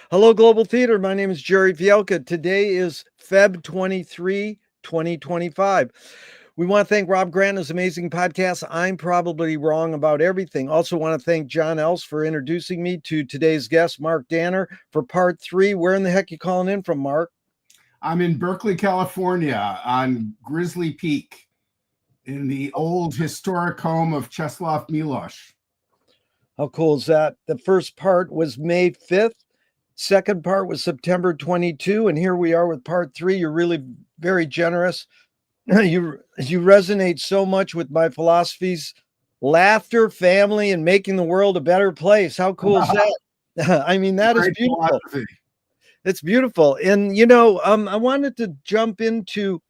Hello, Global Theater. My name is Jerry Fielka. Today is Feb 23, 2025. We want to thank Rob Grant and his amazing podcast. I'm probably wrong about everything. Also want to thank John Else for introducing me to today's guest, Mark Danner, for part 3. Where in the heck you calling in from, Mark? I'm in Berkeley, California on Grizzly Peak in the old historic home of Czeslaw Milosz. How cool is that? The first part was May 5th. Second part was September 22. And here we are with part 3. You're really very generous. You resonate so much with my philosophies, laughter, family, and making the world a better place. How cool is that? I mean, that is beautiful. Philosophy. It's beautiful. And, I wanted to jump into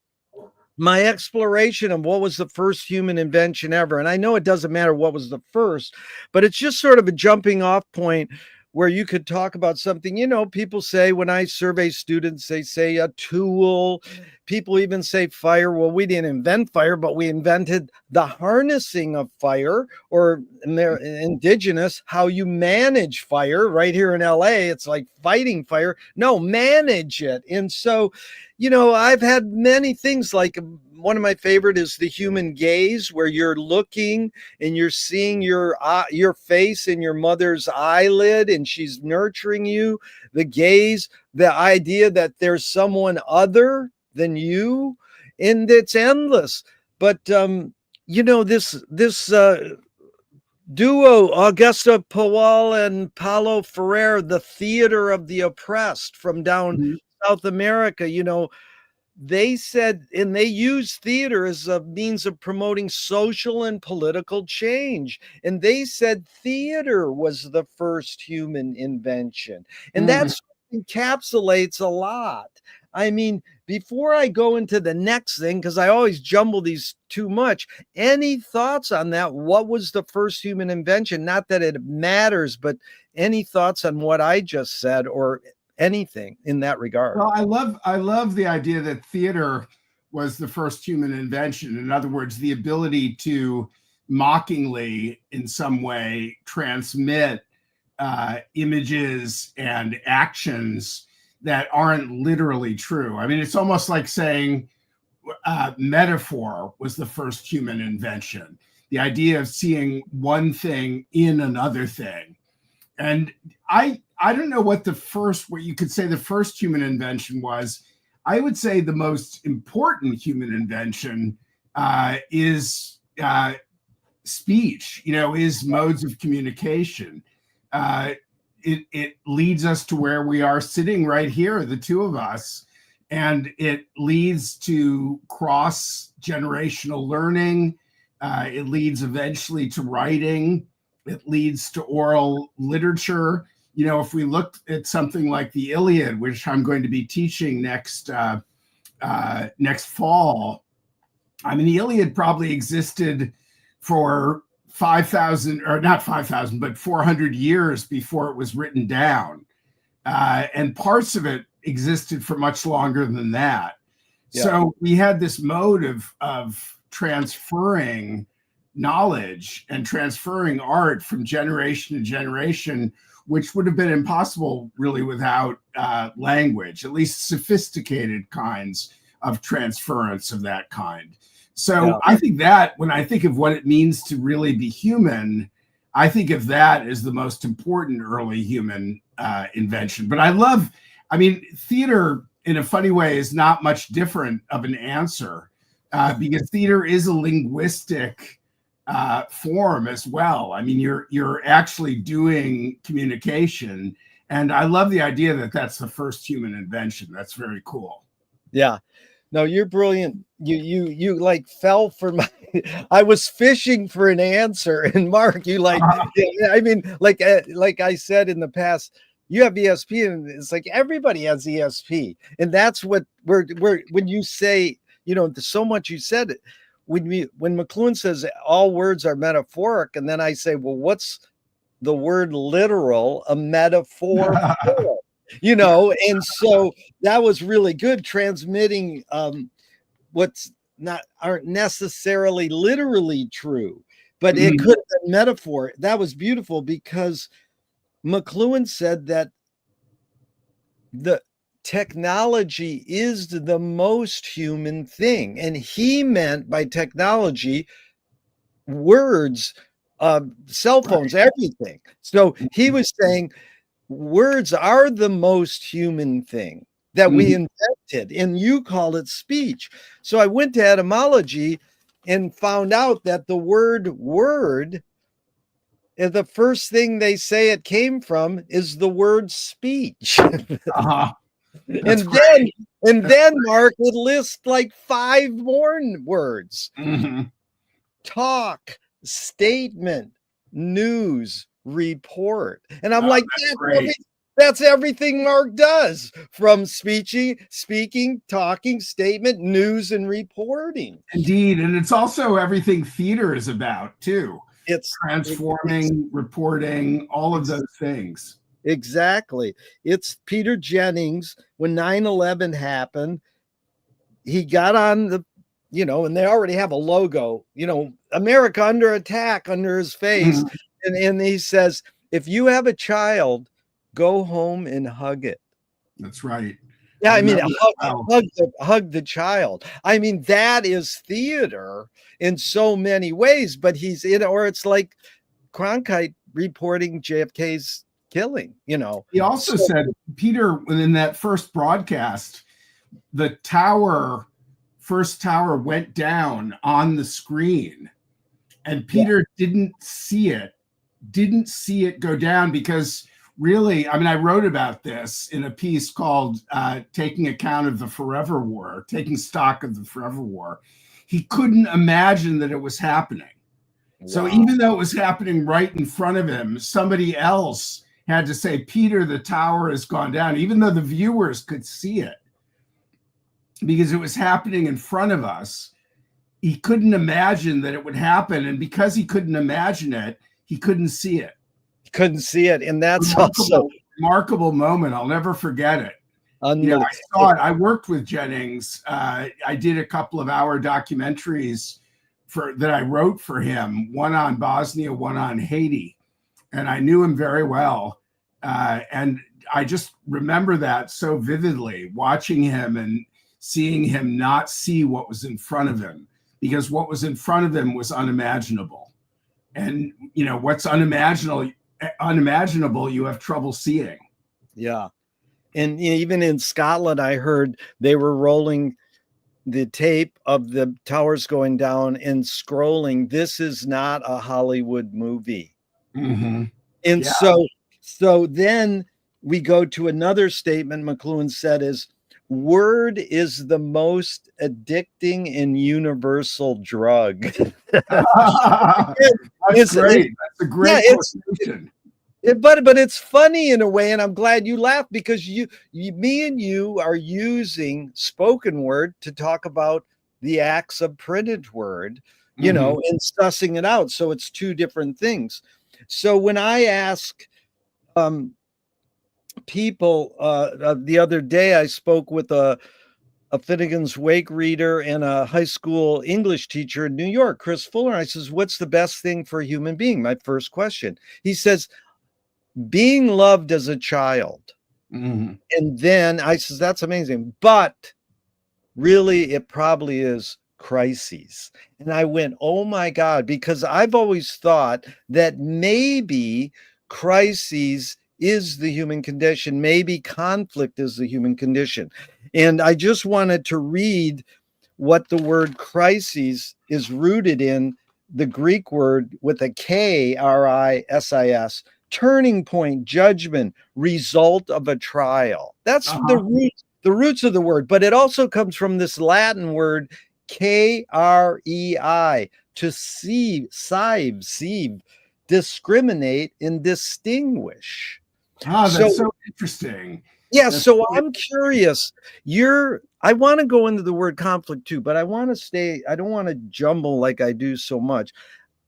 my exploration of what was the first human invention ever. And I know it doesn't matter what was the first, but it's just sort of a jumping off point where you could talk about something. People say, when I survey students, they say a tool. People even say fire. Well, we didn't invent fire, but we invented the harnessing of fire, or indigenous, how you manage fire. Right here in LA, it's like fighting fire. No, manage it. And so, I've had many things. Like, one of my favorite is the human gaze, where you're looking and you're seeing your face in your mother's eyelid, and she's nurturing you. The gaze, the idea that there's someone other than you, and it's endless. But this duo, Augusta Powell and Paulo Freire, the theater of the oppressed from down South America, they said, and they use theater as a means of promoting social and political change. And they said theater was the first human invention. And that encapsulates a lot. I mean, before I go into the next thing, because I always jumble these too much, any thoughts on that? What was the first human invention? Not that it matters, but any thoughts on what I just said, or anything in that regard? Well, I love the idea that theater was the first human invention. In other words, the ability to mockingly, in some way, transmit images and actions that aren't literally true. I mean, it's almost like saying metaphor was the first human invention. The idea of seeing one thing in another thing. And I don't know what you could say the first human invention was. I would say the most important human invention is speech, is modes of communication. It leads us to where we are sitting right here, the two of us, and it leads to cross-generational learning. It leads eventually to writing. It leads to oral literature. If we looked at something like the Iliad, which I'm going to be teaching next fall, I mean, the Iliad probably existed for 5,000, or not 5,000, but 400 years before it was written down. And parts of it existed for much longer than that. Yeah. So we had this mode of transferring knowledge and transferring art from generation to generation, which would have been impossible really without language, at least sophisticated kinds of transference of that kind. So yeah. I think that when I think of what it means to really be human, I think of that as the most important early human invention. But theater in a funny way is not much different of an answer because theater is a linguistic form as well. I mean, you're actually doing communication, and I love the idea that that's the first human invention. That's very cool. Yeah, no, you're brilliant. You like fell for my. I was fishing for an answer, and Mark, you like. I mean, like I said in the past, you have ESP, and it's like everybody has ESP, and that's what we're when you say, so much you said it. When McLuhan says all words are metaphoric, and then I say, well, what's the word literal? A metaphor for, and so that was really good, transmitting what's aren't necessarily literally true, but it could have been metaphor. That was beautiful because McLuhan said that the technology is the most human thing. And he meant by technology, words, cell phones, everything. So he was saying words are the most human thing that we invented, and you call it speech. So I went to etymology and found out that the word, the first thing they say it came from is the word speech. Uh-huh. That's and great. then and then Mark would list like 5 more words. Talk, statement, news, report. And I'm like, that's everything Mark does, from speaking, talking, statement, news, and reporting. Indeed. And it's also everything theater is about too. It's Transforming, reporting, all of those things. Exactly. It's Peter Jennings. When 9/11 happened, he got on the, and they already have a logo, America under attack under his face. And he says, if you have a child, go home and hug it. That's right. Yeah, I mean, hug the child. I mean, that is theater in so many ways, but he's in, or it's like Cronkite reporting JFK's killing, He also said, Peter, in that first broadcast, the first tower went down on the screen, and Peter didn't see it go down, because really, I mean, I wrote about this in a piece called Taking Account of the Forever War, Taking Stock of the Forever War. He couldn't imagine that it was happening. Wow. So even though it was happening right in front of him, somebody else had to say, Peter, the tower has gone down, even though the viewers could see it, because it was happening in front of us. He couldn't imagine that it would happen. And because he couldn't imagine it, he couldn't see it. And that's also remarkable moment. I'll never forget it. I saw it. I worked with Jennings. I did a couple of hour documentaries that I wrote for him, one on Bosnia, one on Haiti. And I knew him very well. And I just remember that so vividly, watching him and seeing him not see what was in front of him, because what was in front of him was unimaginable. And, what's unimaginable, you have trouble seeing. Yeah. And even in Scotland, I heard they were rolling the tape of the towers going down and scrolling, this is not a Hollywood movie. And so then we go to another statement McLuhan said is, word is the most addicting and universal drug. That's great. That's a great quotation. But it's funny in a way, and I'm glad you laughed, because me and you are using spoken word to talk about the acts of printed word, and sussing it out. So it's two different things. So when I ask people, the other day I spoke with a Finnegan's Wake reader and a high school English teacher in New York, Chris Fuller. I says, what's the best thing for a human being? My first question. He says, being loved as a child. And then I says, that's amazing. But really, it probably is crises. And I went, oh my God, because I've always thought that maybe crises is the human condition. Maybe conflict is the human condition. And I just wanted to read what the word crises is rooted in, the Greek word with a K, R-I-S-I-S, turning point, judgment, result of a trial. That's the roots of the word, but it also comes from this Latin word K-R-E-I, to sieve, discriminate and distinguish. That's so interesting. Yeah, so I'm curious. I want to go into the word conflict too, but I don't want to jumble like I do so much.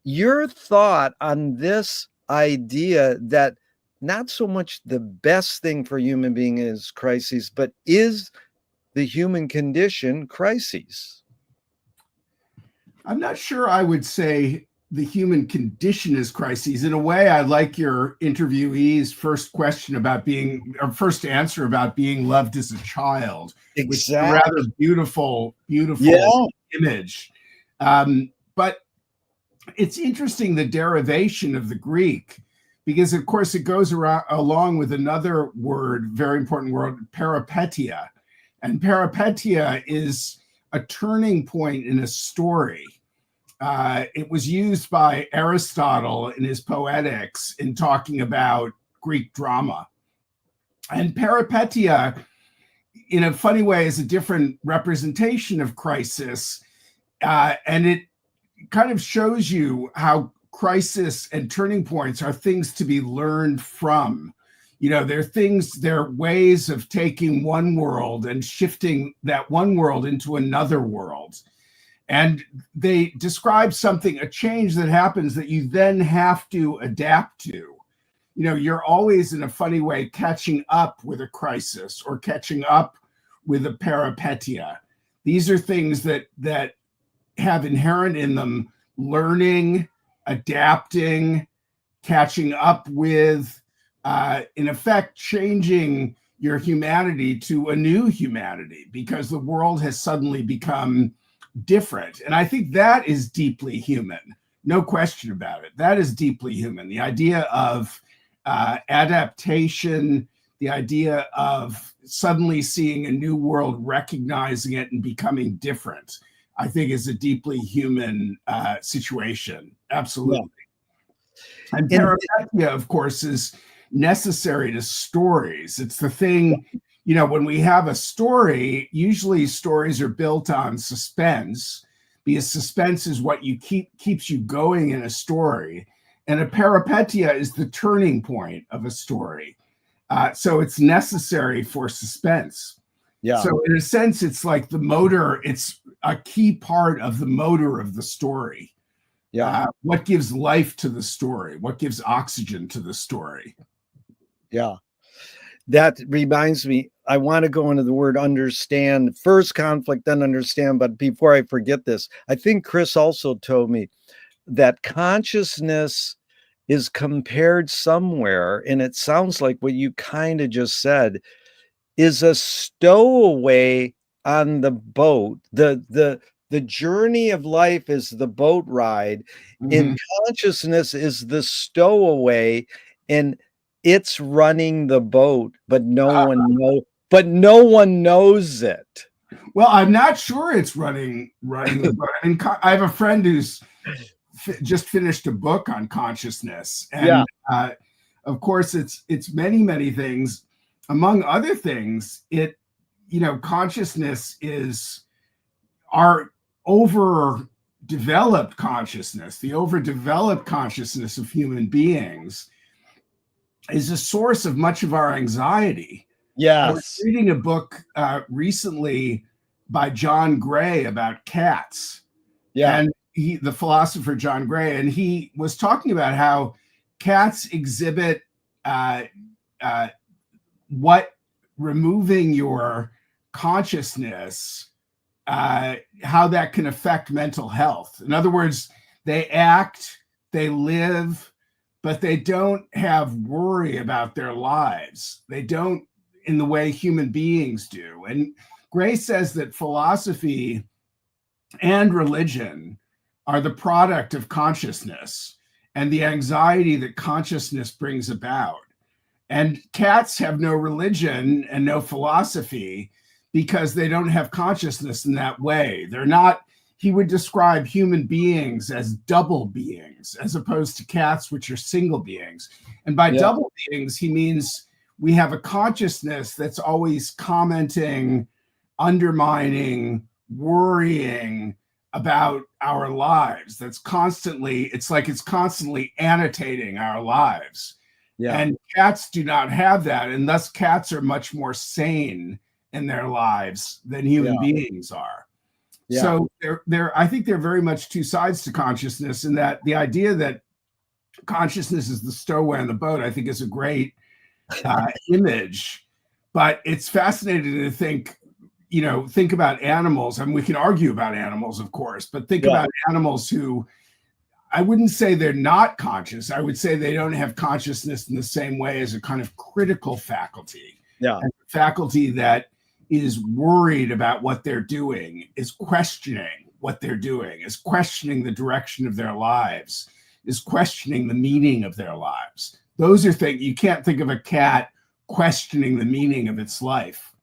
Your thought on this idea that not so much the best thing for human being is crises, but is the human condition crises? I'm not sure I would say the human condition as crises. In a way, I like your interviewee's first answer about being loved as a child, which is a Exactly. rather beautiful Yeah. image. But it's interesting, the derivation of the Greek, because of course it goes along with another word, very important word, peripetia. And peripetia is a turning point in a story. It was used by Aristotle in his Poetics in talking about Greek drama. And peripetia, in a funny way, is a different representation of crisis. And it kind of shows you how crisis and turning points are things to be learned from. They're ways of taking one world and shifting that one world into another world. And they describe a change that happens that you then have to adapt to. You're always in a funny way catching up with a crisis or catching up with a peripetia. These are things that have inherent in them learning, adapting, catching up with, in effect, changing your humanity to a new humanity because the world has suddenly become different. And I think that is deeply human. No question about it. That is deeply human. The idea of adaptation, the idea of suddenly seeing a new world, recognizing it and becoming different, I think is a deeply human situation. Absolutely. Yeah. And peripetia, of course, is necessary to stories. It's the thing, when we have a story, usually stories are built on suspense, because suspense is what keeps you going in a story. And a peripetia is the turning point of a story. So it's necessary for suspense. Yeah. So in a sense, it's like the motor, it's a key part of the motor of the story. Yeah. What gives life to the story? What gives oxygen to the story? Yeah. That reminds me, I want to go into the word understand. First conflict, then understand. But before I forget this, I think Chris also told me that consciousness is compared somewhere, and it sounds like what you kind of just said, is a stowaway on the boat. The journey of life is the boat ride, and consciousness is the stowaway, and it's running the boat, but no one knows it. Well, I'm not sure it's running the boat. I mean, I have a friend who's just finished a book on consciousness, and of course, it's many things. Among other things, consciousness is our overdeveloped consciousness. The overdeveloped consciousness of human beings is a source of much of our anxiety. Yes. I was reading a book recently by John Gray about cats. Yeah. And the philosopher John Gray, and he was talking about how cats exhibit what removing your consciousness, how that can affect mental health. In other words, they act, they live, but they don't have worry about their lives. They don't in the way human beings do. And Gray says that philosophy and religion are the product of consciousness and the anxiety that consciousness brings about. And cats have no religion and no philosophy because they don't have consciousness in that way. They're not, he would describe human beings as double beings as opposed to cats, which are single beings. And by double beings, he means we have a consciousness that's always commenting, undermining, worrying about our lives. That's constantly, it's like it's constantly annotating our lives. Yeah. And cats do not have that. And thus cats are much more sane in their lives than human beings are. Yeah. So I think they're very much two sides to consciousness, and that the idea that consciousness is the stowaway on the boat, I think is a great image. But it's fascinating to think about animals. I mean, we can argue about animals, of course, but think about animals who I wouldn't say they're not conscious. I would say they don't have consciousness in the same way as a kind of critical faculty. Yeah. And a faculty that is worried about what they're doing, is questioning what they're doing, is questioning the direction of their lives, is questioning the meaning of their lives. Those are things you can't think of a cat questioning the meaning of its life.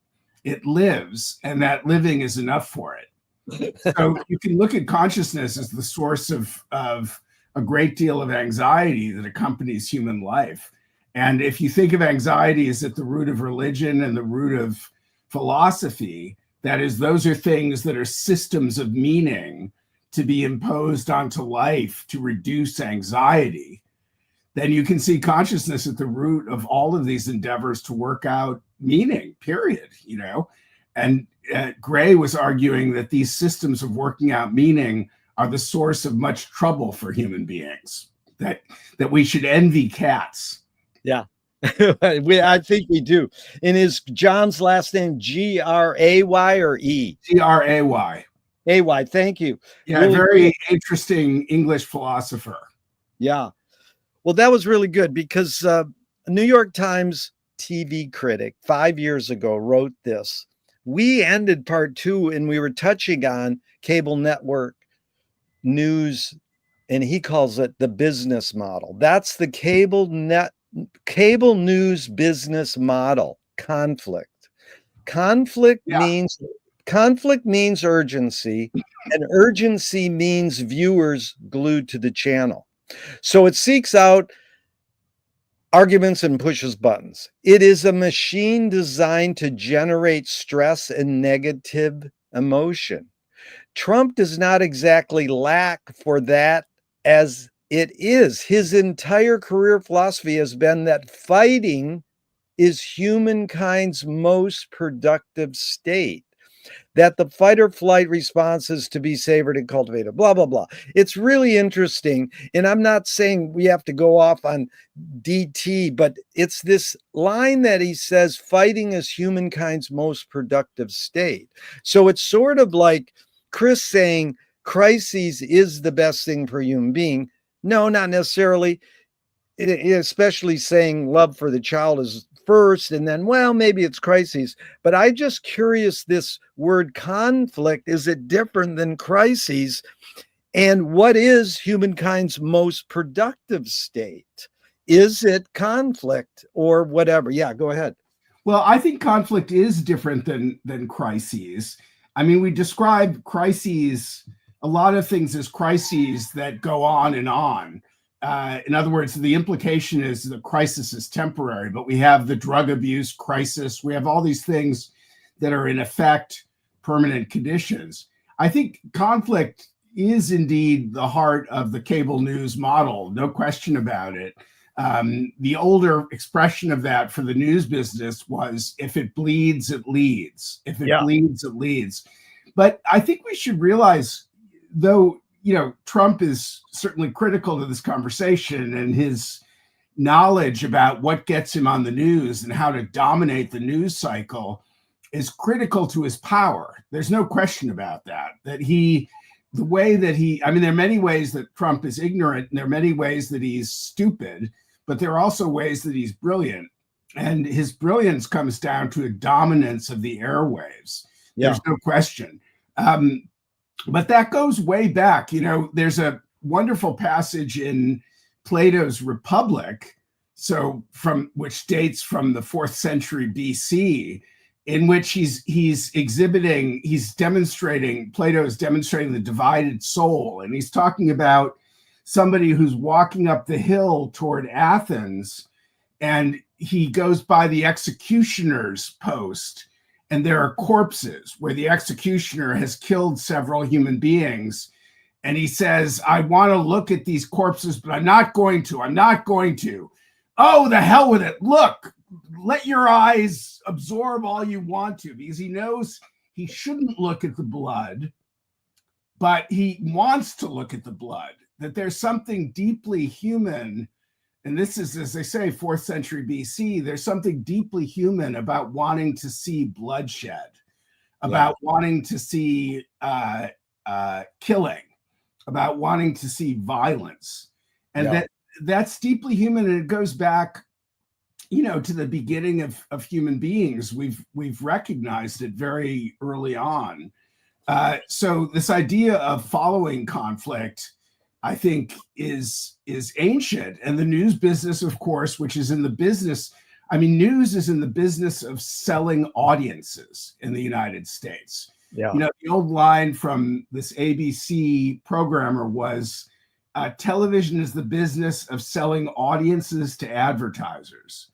It lives, and that living is enough for it. So you can look at consciousness as the source of a great deal of anxiety that accompanies human life. And if you think of anxiety as at the root of religion and the root of philosophy, that is, those are things that are systems of meaning to be imposed onto life to reduce anxiety, then you can see consciousness at the root of all of these endeavors to work out meaning, period, you know? And Gray was arguing that these systems of working out meaning are the source of much trouble for human beings, that we should envy cats. Yeah. I think we do. And is John's last name Gray or E? Gray. AY. Thank you. Yeah, really very interesting English philosopher. Yeah. Well, that was really good because a New York Times TV critic 5 years ago wrote this. We ended part 2 and we were touching on cable network news, and he calls it the business model. That's the cable news business model. Conflict means urgency, and urgency means viewers glued to the channel. So it seeks out arguments and pushes buttons. It is a machine designed to generate stress and negative emotion. Trump does not exactly lack for that, as it is. His entire career philosophy has been that fighting is humankind's most productive state, that the fight or flight response is to be savored and cultivated, blah, blah, blah. It's really interesting. And I'm not saying we have to go off on DT, but it's this line that he says, fighting is humankind's most productive state. So it's sort of like Chris saying crises is the best thing for a human being. No, not necessarily. Especially saying love for the child is first, and then, well, maybe it's crises. But I'm just curious, this word conflict, is it different than crises? And what is humankind's most productive state? Is it conflict or whatever? Yeah, go ahead. Well, I think conflict is different than crises. I mean, we describe crises, a lot of things as crises that go on and on. In other words, the implication is the crisis is temporary, but we have the drug abuse crisis. We have all these things that are in effect permanent conditions. I think conflict is indeed the heart of the cable news model, no question about it. The older expression of that for the news business was, if it bleeds, it leads. If it bleeds, it leads. But I think we should realize, though, you know, Trump is certainly critical to this conversation, and his knowledge about what gets him on the news and how to dominate the news cycle is critical to his power. There's no question about that, the way that I mean, there are many ways that Trump is ignorant, and there are many ways that he's stupid, but there are also ways that he's brilliant. And his brilliance comes down to a dominance of the airwaves. There's no question. But that goes way back. You know, there's a wonderful passage in Plato's Republic, which dates from the 4th century BC, in which Plato's demonstrating the divided soul. And he's talking about somebody who's walking up the hill toward Athens, and he goes by the executioner's post, and there are corpses where the executioner has killed several human beings. And he says, I want to look at these corpses, but I'm not going to. Oh, the hell with it. Look, let your eyes absorb all you want to, because he knows he shouldn't look at the blood, but he wants to look at the blood, that there's something deeply human. And this is, as they say, 4th century BC, there's something deeply human about wanting to see bloodshed, about wanting to see killing. about wanting to see violence, and Yeah. that's deeply human, and it goes back, to the beginning of human beings. We've recognized it very early on. So this idea of following conflict, I think, is ancient. And the news business, of course, which is in the business, I mean, news is in the business of selling audiences in the United States. Yeah. The old line from this ABC programmer was, television is the business of selling audiences to advertisers.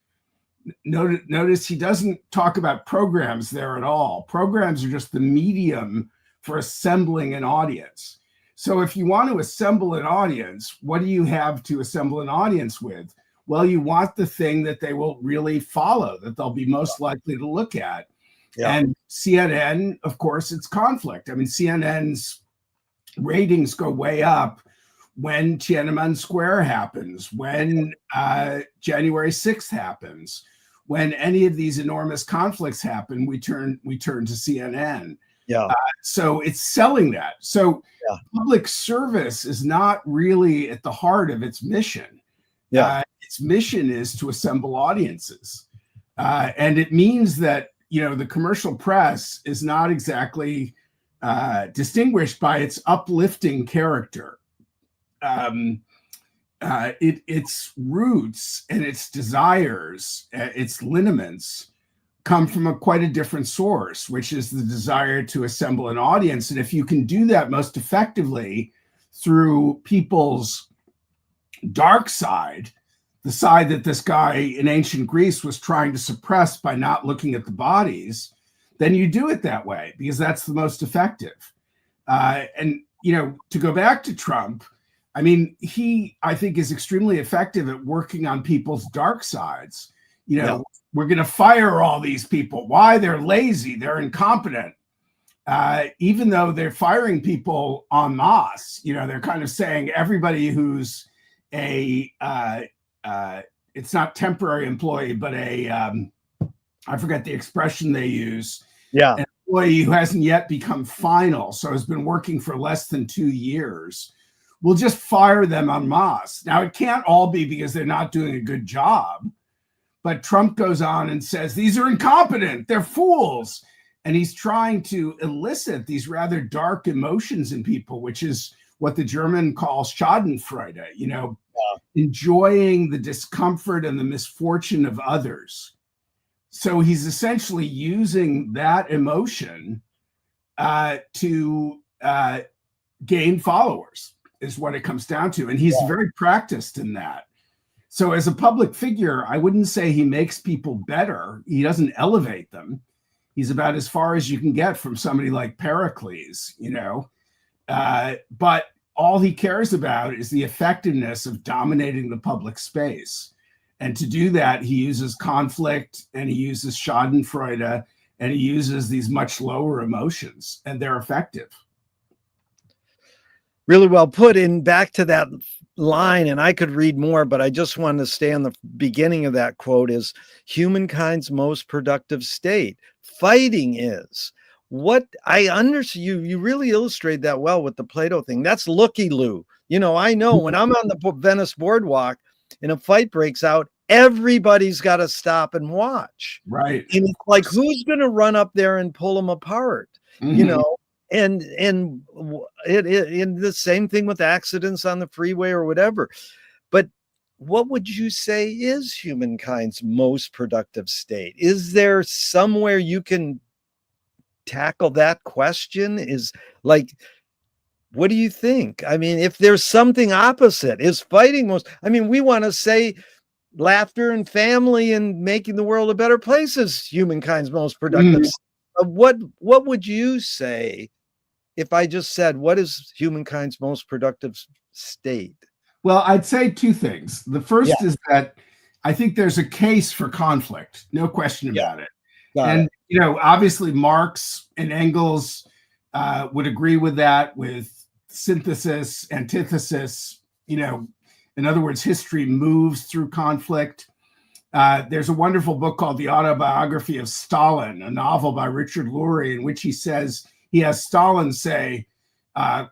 Notice he doesn't talk about programs there at all. Programs are just the medium for assembling an audience. So if you want to assemble an audience, what do you have to assemble an audience with? Well, you want the thing that they will really follow, that they'll be most likely to look at. Yeah. And CNN, of course, it's conflict. I mean, CNN's ratings go way up when Tiananmen Square happens, when January 6th happens, when any of these enormous conflicts happen, we turn to CNN. Yeah. So it's selling that. So Yeah. public service is not really at the heart of its mission. Yeah. Its mission is to assemble audiences. And it means that, the commercial press is not exactly distinguished by its uplifting character. Its roots and its desires, its lineaments, come from quite a different source, which is the desire to assemble an audience. And if you can do that most effectively through people's dark side, the side that this guy in ancient Greece was trying to suppress by not looking at the bodies, then you do it that way, because that's the most effective. And to go back to Trump, I mean, he, I think, is extremely effective at working on people's dark sides. We're going to fire all these people. Why? They're lazy. They're incompetent. Even though they're firing people en masse, they're kind of saying everybody who's it's not temporary employee, but I forget the expression they use. Yeah. An employee who hasn't yet become final, so has been working for less than 2 years. We'll just fire them en masse. Now, it can't all be because they're not doing a good job. But Trump goes on and says, these are incompetent, they're fools. And he's trying to elicit these rather dark emotions in people, which is what the German calls Schadenfreude, enjoying the discomfort and the misfortune of others. So he's essentially using that emotion to gain followers, is what it comes down to. And he's very practiced in that. So as a public figure, I wouldn't say he makes people better. He doesn't elevate them. He's about as far as you can get from somebody like Pericles, but all he cares about is the effectiveness of dominating the public space. And to do that, he uses conflict, and he uses Schadenfreude, and he uses these much lower emotions, and they're effective. Really well put. In back to that line, and I could read more, but I just wanted to stay on the beginning of that quote, is humankind's most productive state. Fighting is. What I understand, you really illustrate that well with the Plato thing. That's looky-loo. I know when I'm on the Venice boardwalk and a fight breaks out, everybody's got to stop and watch. Right. And it's like, who's going to run up there and pull them apart? Mm-hmm. And the same thing with accidents on the freeway or whatever. But what would you say is humankind's most productive state? Is there somewhere you can tackle that question? Is like, what do you think? I mean, if there's something opposite, is fighting most, I mean, we want to say laughter and family and making the world a better place is humankind's most productive. What would you say if I just said, what is humankind's most productive state? Well, I'd say two things. The first is that I think there's a case for conflict, no question about it. And, obviously Marx and Engels would agree with that, with synthesis, antithesis. In other words, history moves through conflict. There's a wonderful book called The Autobiography of Stalin, a novel by Richard Lurie, in which he says, he has Stalin say,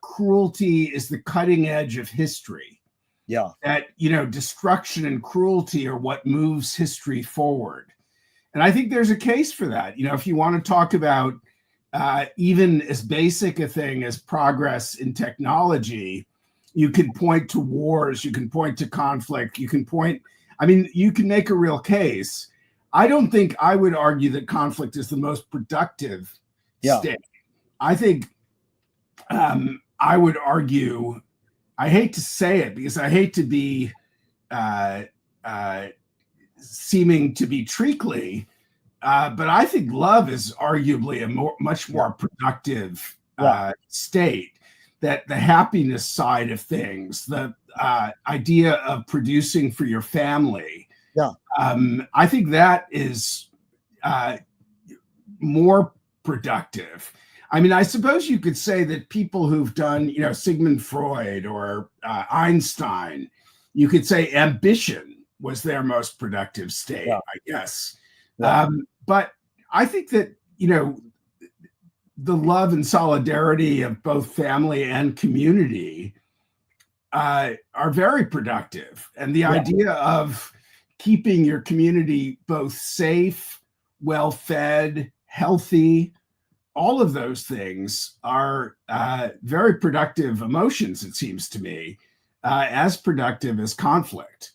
cruelty is the cutting edge of history. Yeah. That, destruction and cruelty are what moves history forward. And I think there's a case for that. If you want to talk about even as basic a thing as progress in technology, you can point to wars, you can point to conflict, you can make a real case. I don't think I would argue that conflict is the most productive state. I think I would argue, I hate to say it because I hate to be seeming to be treacly, but I think love is arguably a much more productive state. That the happiness side of things, the idea of producing for your family, I think that is more productive. I suppose you could say that people who've done, Sigmund Freud or Einstein, you could say ambition was their most productive state, I guess. But I think that, the love and solidarity of both family and community are very productive. And the idea of keeping your community both safe, well-fed, healthy, all of those things are very productive emotions, it seems to me, as productive as conflict.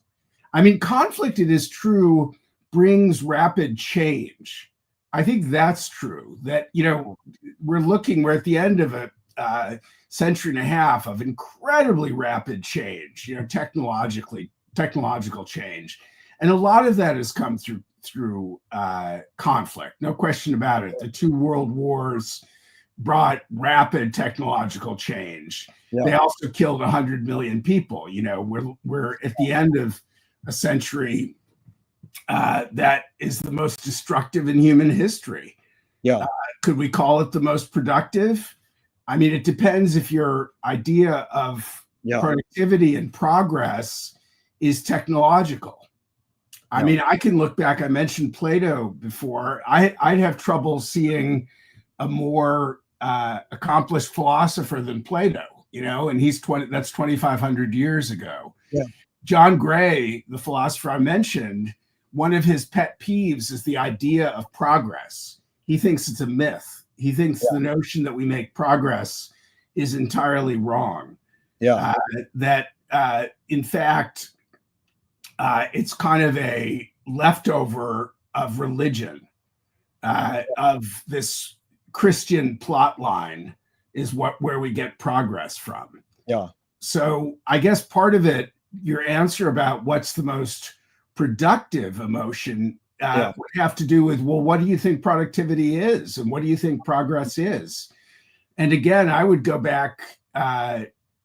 Conflict, it is true, brings rapid change. I think that's true, that, we're at the end of a century and a half of incredibly rapid change, technological change. And a lot of that has come through conflict, no question about it. The 2 world wars brought rapid technological change. They also killed 100 million people. We're at the end of a century that is the most destructive in human history. Could we call it the most productive? It depends if your idea of productivity and progress is technological. I can look back. I mentioned Plato before. I'd have trouble seeing a more accomplished philosopher than Plato, and that's 2,500 years ago. John Gray, the philosopher I mentioned, one of his pet peeves is the idea of progress. He thinks it's a myth. He thinks the notion that we make progress is entirely wrong. That in fact, it's kind of a leftover of religion, of this Christian plot line is where we get progress from. So I guess part of it, your answer about what's the most productive emotion would have to do with, well, what do you think productivity is? And what do you think progress is? And again, I would go back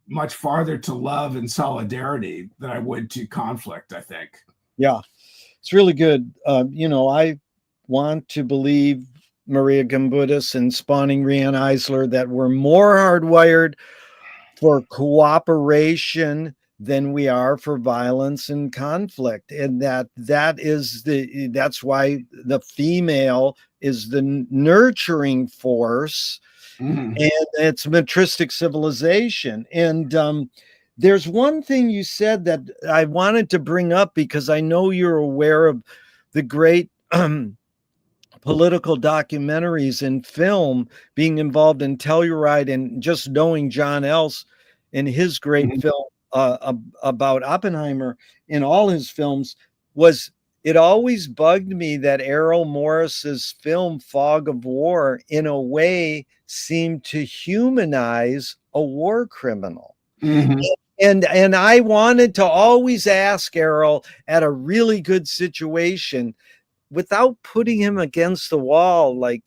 much farther to love and solidarity than I would to conflict, I think. It's really good. I want to believe Maria Gimbutas and Spawning Rian Eisler that we're more hardwired for cooperation than we are for violence and conflict, and that's why the female is the nurturing force, and it's matristic civilization. And there's one thing you said that I wanted to bring up because I know you're aware of the great political documentaries and film being involved in Telluride, and just knowing John Else in his great film about Oppenheimer in all his films, it always bugged me that Errol Morris's film Fog of War in a way seemed to humanize a war criminal. And I wanted to always ask Errol at a really good situation, without putting him against the wall, my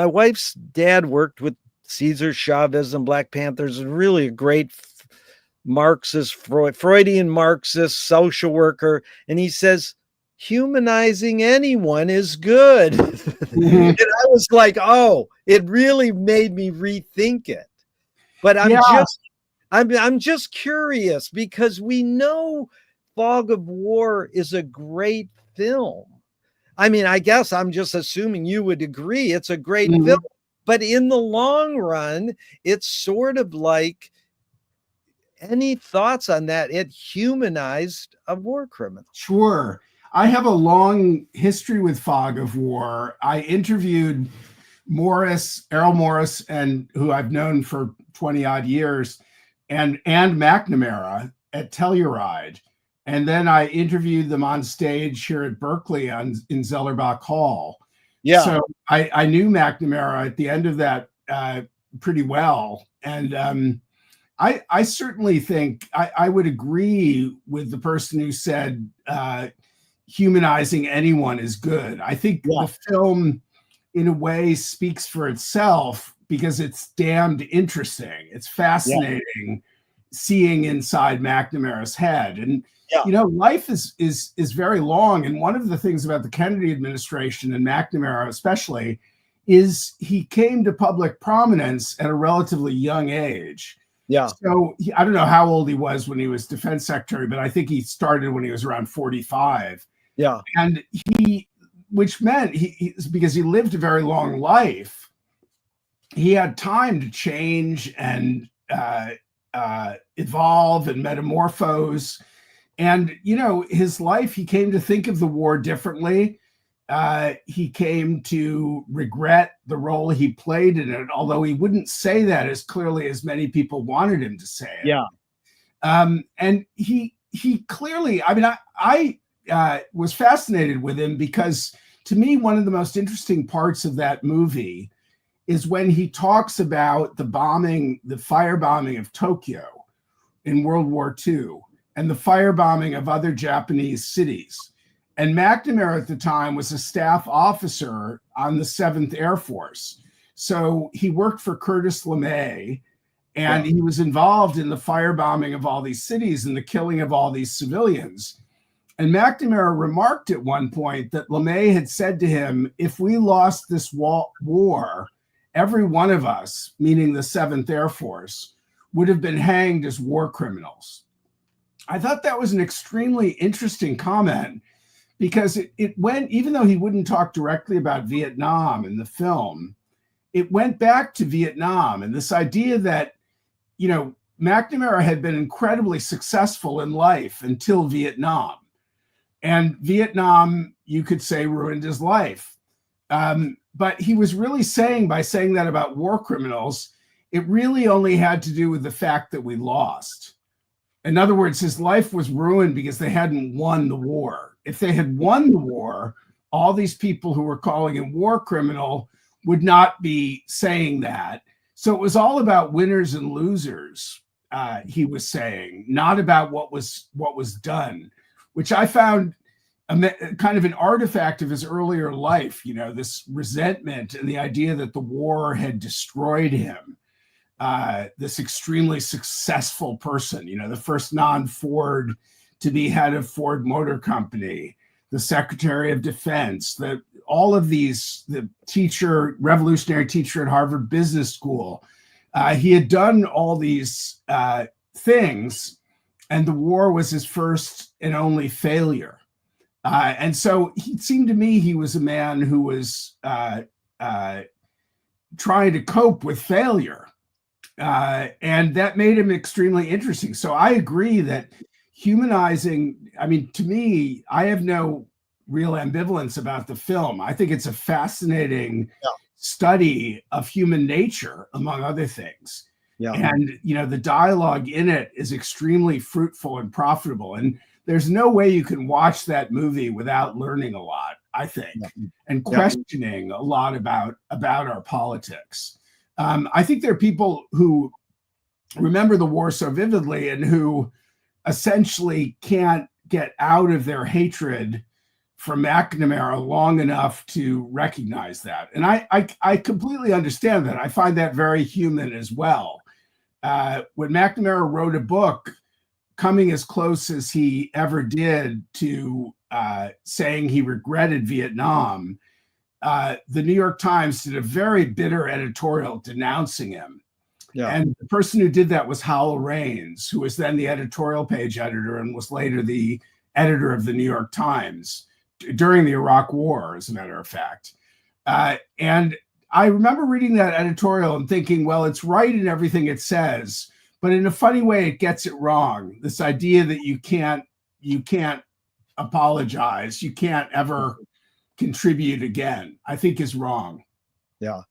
wife's dad worked with Cesar Chavez and Black Panthers, and really a great Marxist, Freudian Marxist social worker. And he says, humanizing anyone is good. And I was like, oh, it really made me rethink it. But I'm just curious, because we know Fog of War is a great film. I guess I'm just assuming you would agree it's a great film. But in the long run, it's sort of like, any thoughts on that? It humanized a war criminal. Sure. I have a long history with Fog of War. I interviewed Errol Morris, and who I've known for 20 odd years, and McNamara at Telluride. And then I interviewed them on stage here at Berkeley in Zellerbach Hall. Yeah. So I knew McNamara at the end of that pretty well. And I certainly think I would agree with the person who said humanizing anyone is good. I think the film, in a way, speaks for itself because it's damned interesting. It's fascinating seeing inside McNamara's head. And you know, life is very long. And one of the things about the Kennedy administration, and McNamara especially, is he came to public prominence at a relatively young age. Yeah. So I don't know how old he was when he was defense secretary, but I think he started when he was around 45. Yeah. And which meant because he lived a very long life, he had time to change and evolve and metamorphose. And, you know, his life, he came to think of the war differently. He came to regret the role he played in it, although he wouldn't say that as clearly as many people wanted him to say it. Yeah. And he clearly, I mean, I was fascinated with him because, to me, one of the most interesting parts of that movie is when he talks about the firebombing of Tokyo in World War II and the firebombing of other Japanese cities. And McNamara at the time was a staff officer on the 7th Air Force. So he worked for Curtis LeMay, and he was involved in the firebombing of all these cities and the killing of all these civilians. And McNamara remarked at one point that LeMay had said to him, if we lost this war, every one of us, meaning the 7th Air Force, would have been hanged as war criminals. I thought that was an extremely interesting comment, because it went, even though he wouldn't talk directly about Vietnam in the film, it went back to Vietnam and this idea that, you know, McNamara had been incredibly successful in life until Vietnam. And Vietnam, you could say, ruined his life. But he was really saying, by saying that about war criminals, it really only had to do with the fact that we lost. In other words, his life was ruined because they hadn't won the war. If they had won the war, all these people who were calling him war criminal would not be saying that. So it was all about winners and losers, he was saying, not about what was done, which I found kind of an artifact of his earlier life, you know, this resentment and the idea that the war had destroyed him. This extremely successful person, you know, the first non-Ford to be head of Ford Motor Company, the Secretary of Defense, all of these, the revolutionary teacher at Harvard Business School. He had done all these things, and the war was his first and only failure. And so it seemed to me he was a man who was trying to cope with failure. And that made him extremely interesting. So I agree that humanizing, I mean, to me, I have no real ambivalence about the film. I think it's a fascinating study of human nature, among other things. Yeah. And, you know, the dialogue in it is extremely fruitful and profitable. And there's no way you can watch that movie without learning a lot, I think, and questioning a lot about our politics. I think there are people who remember the war so vividly and who essentially can't get out of their hatred for McNamara long enough to recognize that. And I completely understand that. I find that very human as well. When McNamara wrote a book, coming as close as he ever did to saying he regretted Vietnam, the New York Times did a very bitter editorial denouncing him. Yeah. And the person who did that was Howell Raines, who was then the editorial page editor and was later the editor of the New York Times during the Iraq War, as a matter of fact. And I remember reading that editorial and thinking, well, it's right in everything it says, but in a funny way, it gets it wrong. This idea that you can't apologize, you can't ever contribute again, I think is wrong. Yeah.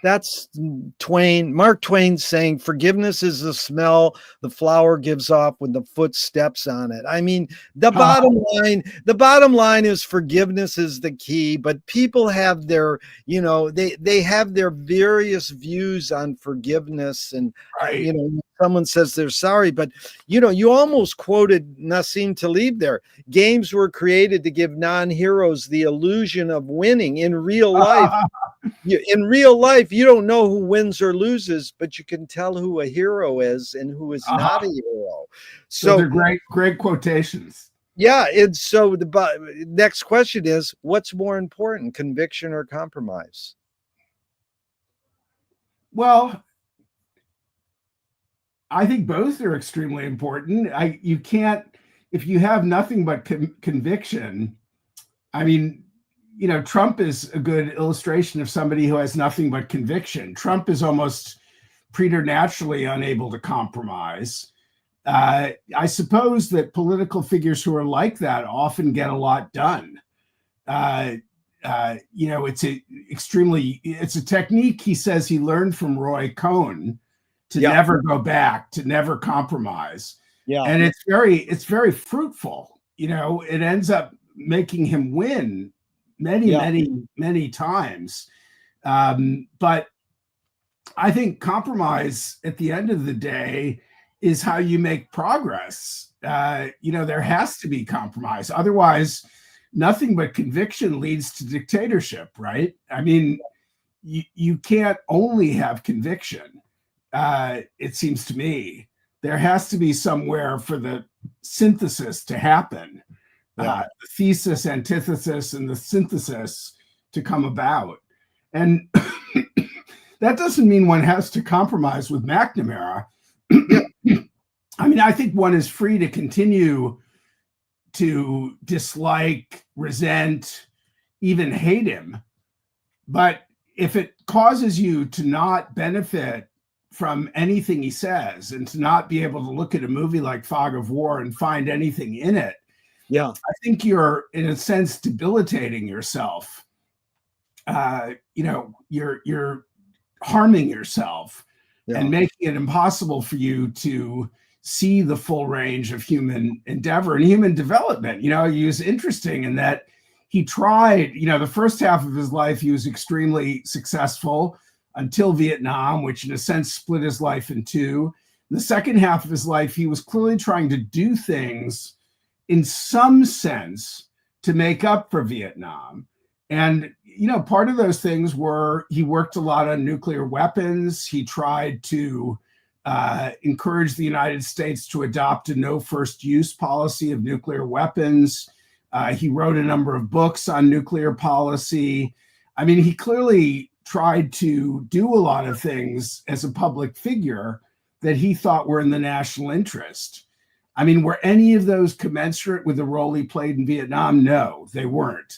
That's Mark Twain saying forgiveness is the smell the flower gives off when the foot steps on it. I mean, the bottom line is forgiveness is the key, but people have their, they have their various views on forgiveness. And, Right. someone says they're sorry, but, you almost quoted Nassim Taleb there. Games were created to give non-heroes the illusion of winning. In real life, you don't know who wins or loses, but you can tell who a hero is and who is not a hero. So they're great quotations. Yeah. And so the next question is, what's more important, conviction or compromise? Well, I think both are extremely important. You can't, if you have nothing but conviction, I mean, Trump is a good illustration of somebody who has nothing but conviction. Trump is almost preternaturally unable to compromise. I suppose that political figures who are like that often get a lot done. It's a technique he says he learned from Roy Cohn to never go back, to never compromise. Yeah. And it's very fruitful. It ends up making him win many times. But I think compromise at the end of the day is how you make progress. There has to be compromise. Otherwise, nothing but conviction leads to dictatorship, right? I mean, you can't only have conviction. It seems to me there has to be somewhere for the synthesis to happen. The thesis, antithesis, and the synthesis to come about. And that doesn't mean one has to compromise with McNamara. I mean, I think one is free to continue to dislike, resent, even hate him. But if it causes you to not benefit from anything he says and to not be able to look at a movie like Fog of War and find anything in it, I think you're, in a sense, debilitating yourself. You're harming yourself and making it impossible for you to see the full range of human endeavor and human development. He was interesting in that he tried, the first half of his life, he was extremely successful until Vietnam, which in a sense split his life in two. In the second half of his life, he was clearly trying to do things in some sense to make up for Vietnam. And, part of those things were he worked a lot on nuclear weapons. He tried to encourage the United States to adopt a no first use policy of nuclear weapons. He wrote a number of books on nuclear policy. I mean, he clearly tried to do a lot of things as a public figure that he thought were in the national interest. I mean, were any of those commensurate with the role he played in Vietnam? No, they weren't.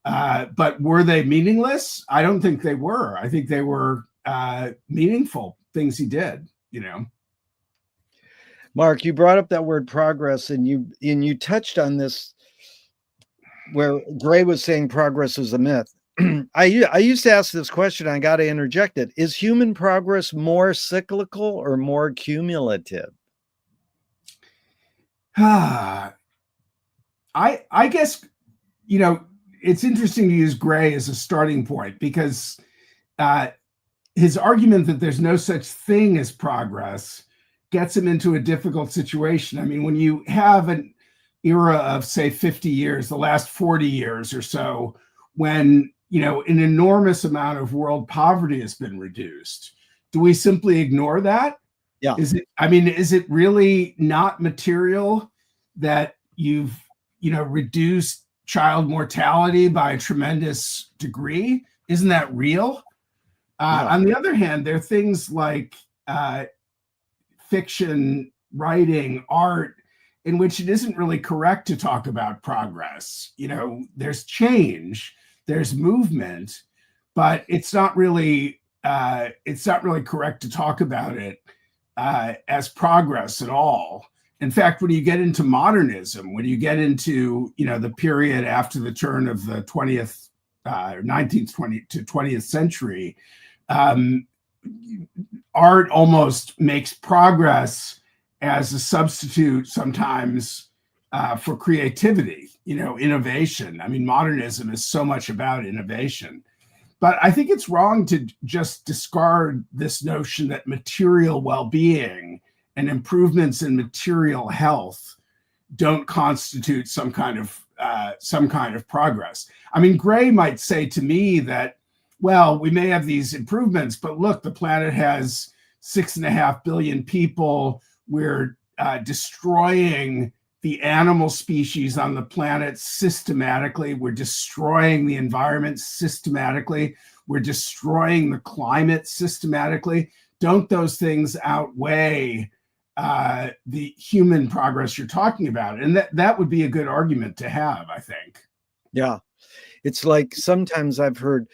But were they meaningless? I don't think they were. I think they were meaningful things he did, Mark, you brought up that word progress, and you touched on this where Gray was saying progress is a myth. I used to ask this question. I got to interject it. Is human progress more cyclical or more cumulative? I guess, it's interesting to use Gray as a starting point because his argument that there's no such thing as progress gets him into a difficult situation. I mean, when you have an era of, say, 50 years, the last 40 years or so, when, an enormous amount of world poverty has been reduced, do we simply ignore that? Yeah. Is it really not material that you've, reduced child mortality by a tremendous degree? Isn't that real? On the other hand, there are things like fiction, writing, art, in which it isn't really correct to talk about progress. There's change, there's movement, but it's not really correct to talk about it as progress at all. In fact, when you get into modernism, when you get into the period after the turn of the 20th, 19th, 20th century, art almost makes progress as a substitute sometimes for creativity, innovation. I mean, modernism is so much about innovation. But I think it's wrong to just discard this notion that material well-being and improvements in material health don't constitute some kind of progress. I mean, Gray might say to me that, well, we may have these improvements, but look, the planet has 6.5 billion people. We're destroying the animal species on the planet systematically. We're destroying the environment systematically. We're destroying the climate systematically. Don't those things outweigh the human progress you're talking about? And that would be a good argument to have, I think. Yeah. It's like sometimes I've heard,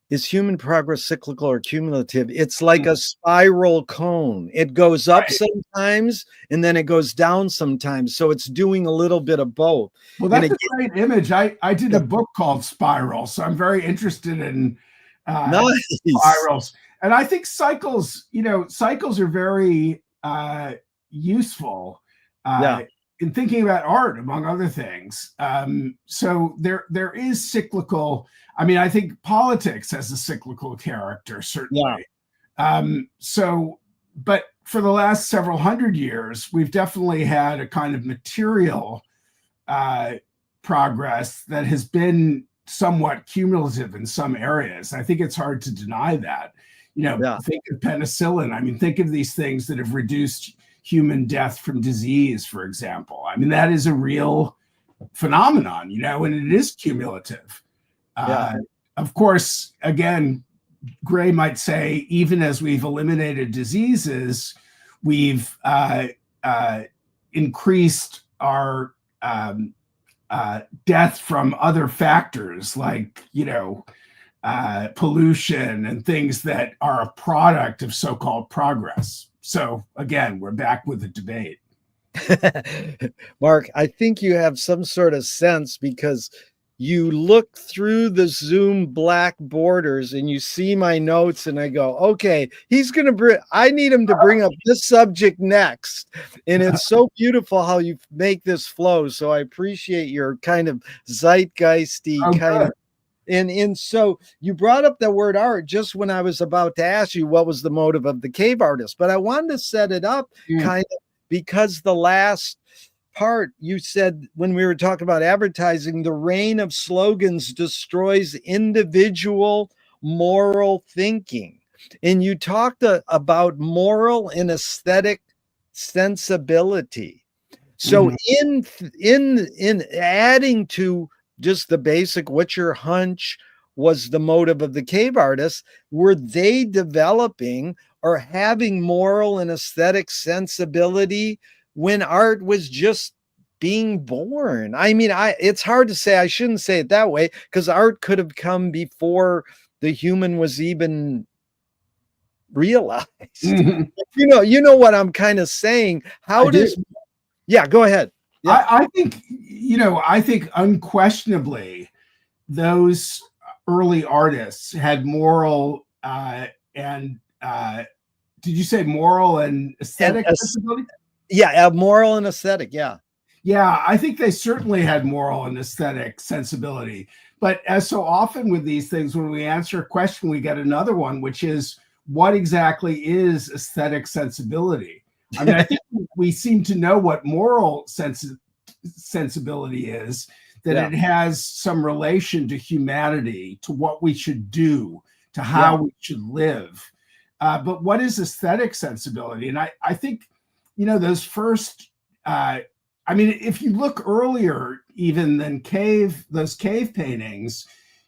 is human progress cyclical or cumulative? It's like a spiral cone. It goes up sometimes and then it goes down sometimes. So it's doing a little bit of both. Well, that's a great image. I did a book called Spiral, so I'm very interested in spirals. And I think cycles are very useful in thinking about art, among other things. So there is cyclical. I mean, I think politics has a cyclical character, certainly. But for the last several hundred years, we've definitely had a kind of material progress that has been somewhat cumulative in some areas. I think it's hard to deny that. Think of penicillin. I mean, think of these things that have reduced human death from disease, for example. I mean, that is a real phenomenon, and it is cumulative. Of course, again, Gray might say, even as we've eliminated diseases, we've increased our death from other factors like, pollution and things that are a product of so-called progress. So again, we're back with the debate. Mark, I think you have some sort of sense because you look through the Zoom black borders and you see my notes and I go, okay, I need him to bring up this subject next. And it's so beautiful how you make this flow. So I appreciate your kind of zeitgeisty of. And so you brought up the word art just when I was about to ask you what was the motive of the cave artist, but I wanted to set it up kind of because the last part you said when we were talking about advertising, the reign of slogans destroys individual moral thinking. And you talked about moral and aesthetic sensibility. So in adding to just the basic, what's your hunch was the motive of the cave artists, were they developing or having moral and aesthetic sensibility when art was just being born? I mean, it's hard to say. I shouldn't say it that way because art could have come before the human was even realized. You know what I'm kind of saying. Go ahead. Yeah. I think unquestionably those early artists had moral and did you say moral and aesthetic sensibility? Yeah, moral and aesthetic. Yeah. Yeah, I think they certainly had moral and aesthetic sensibility. But as so often with these things, when we answer a question, we get another one, which is what exactly is aesthetic sensibility? I mean, I think we seem to know what moral sensibility is, that it has some relation to humanity, to what we should do, to how we should live. But what is aesthetic sensibility? And I think, those first, if you look earlier even than those cave paintings,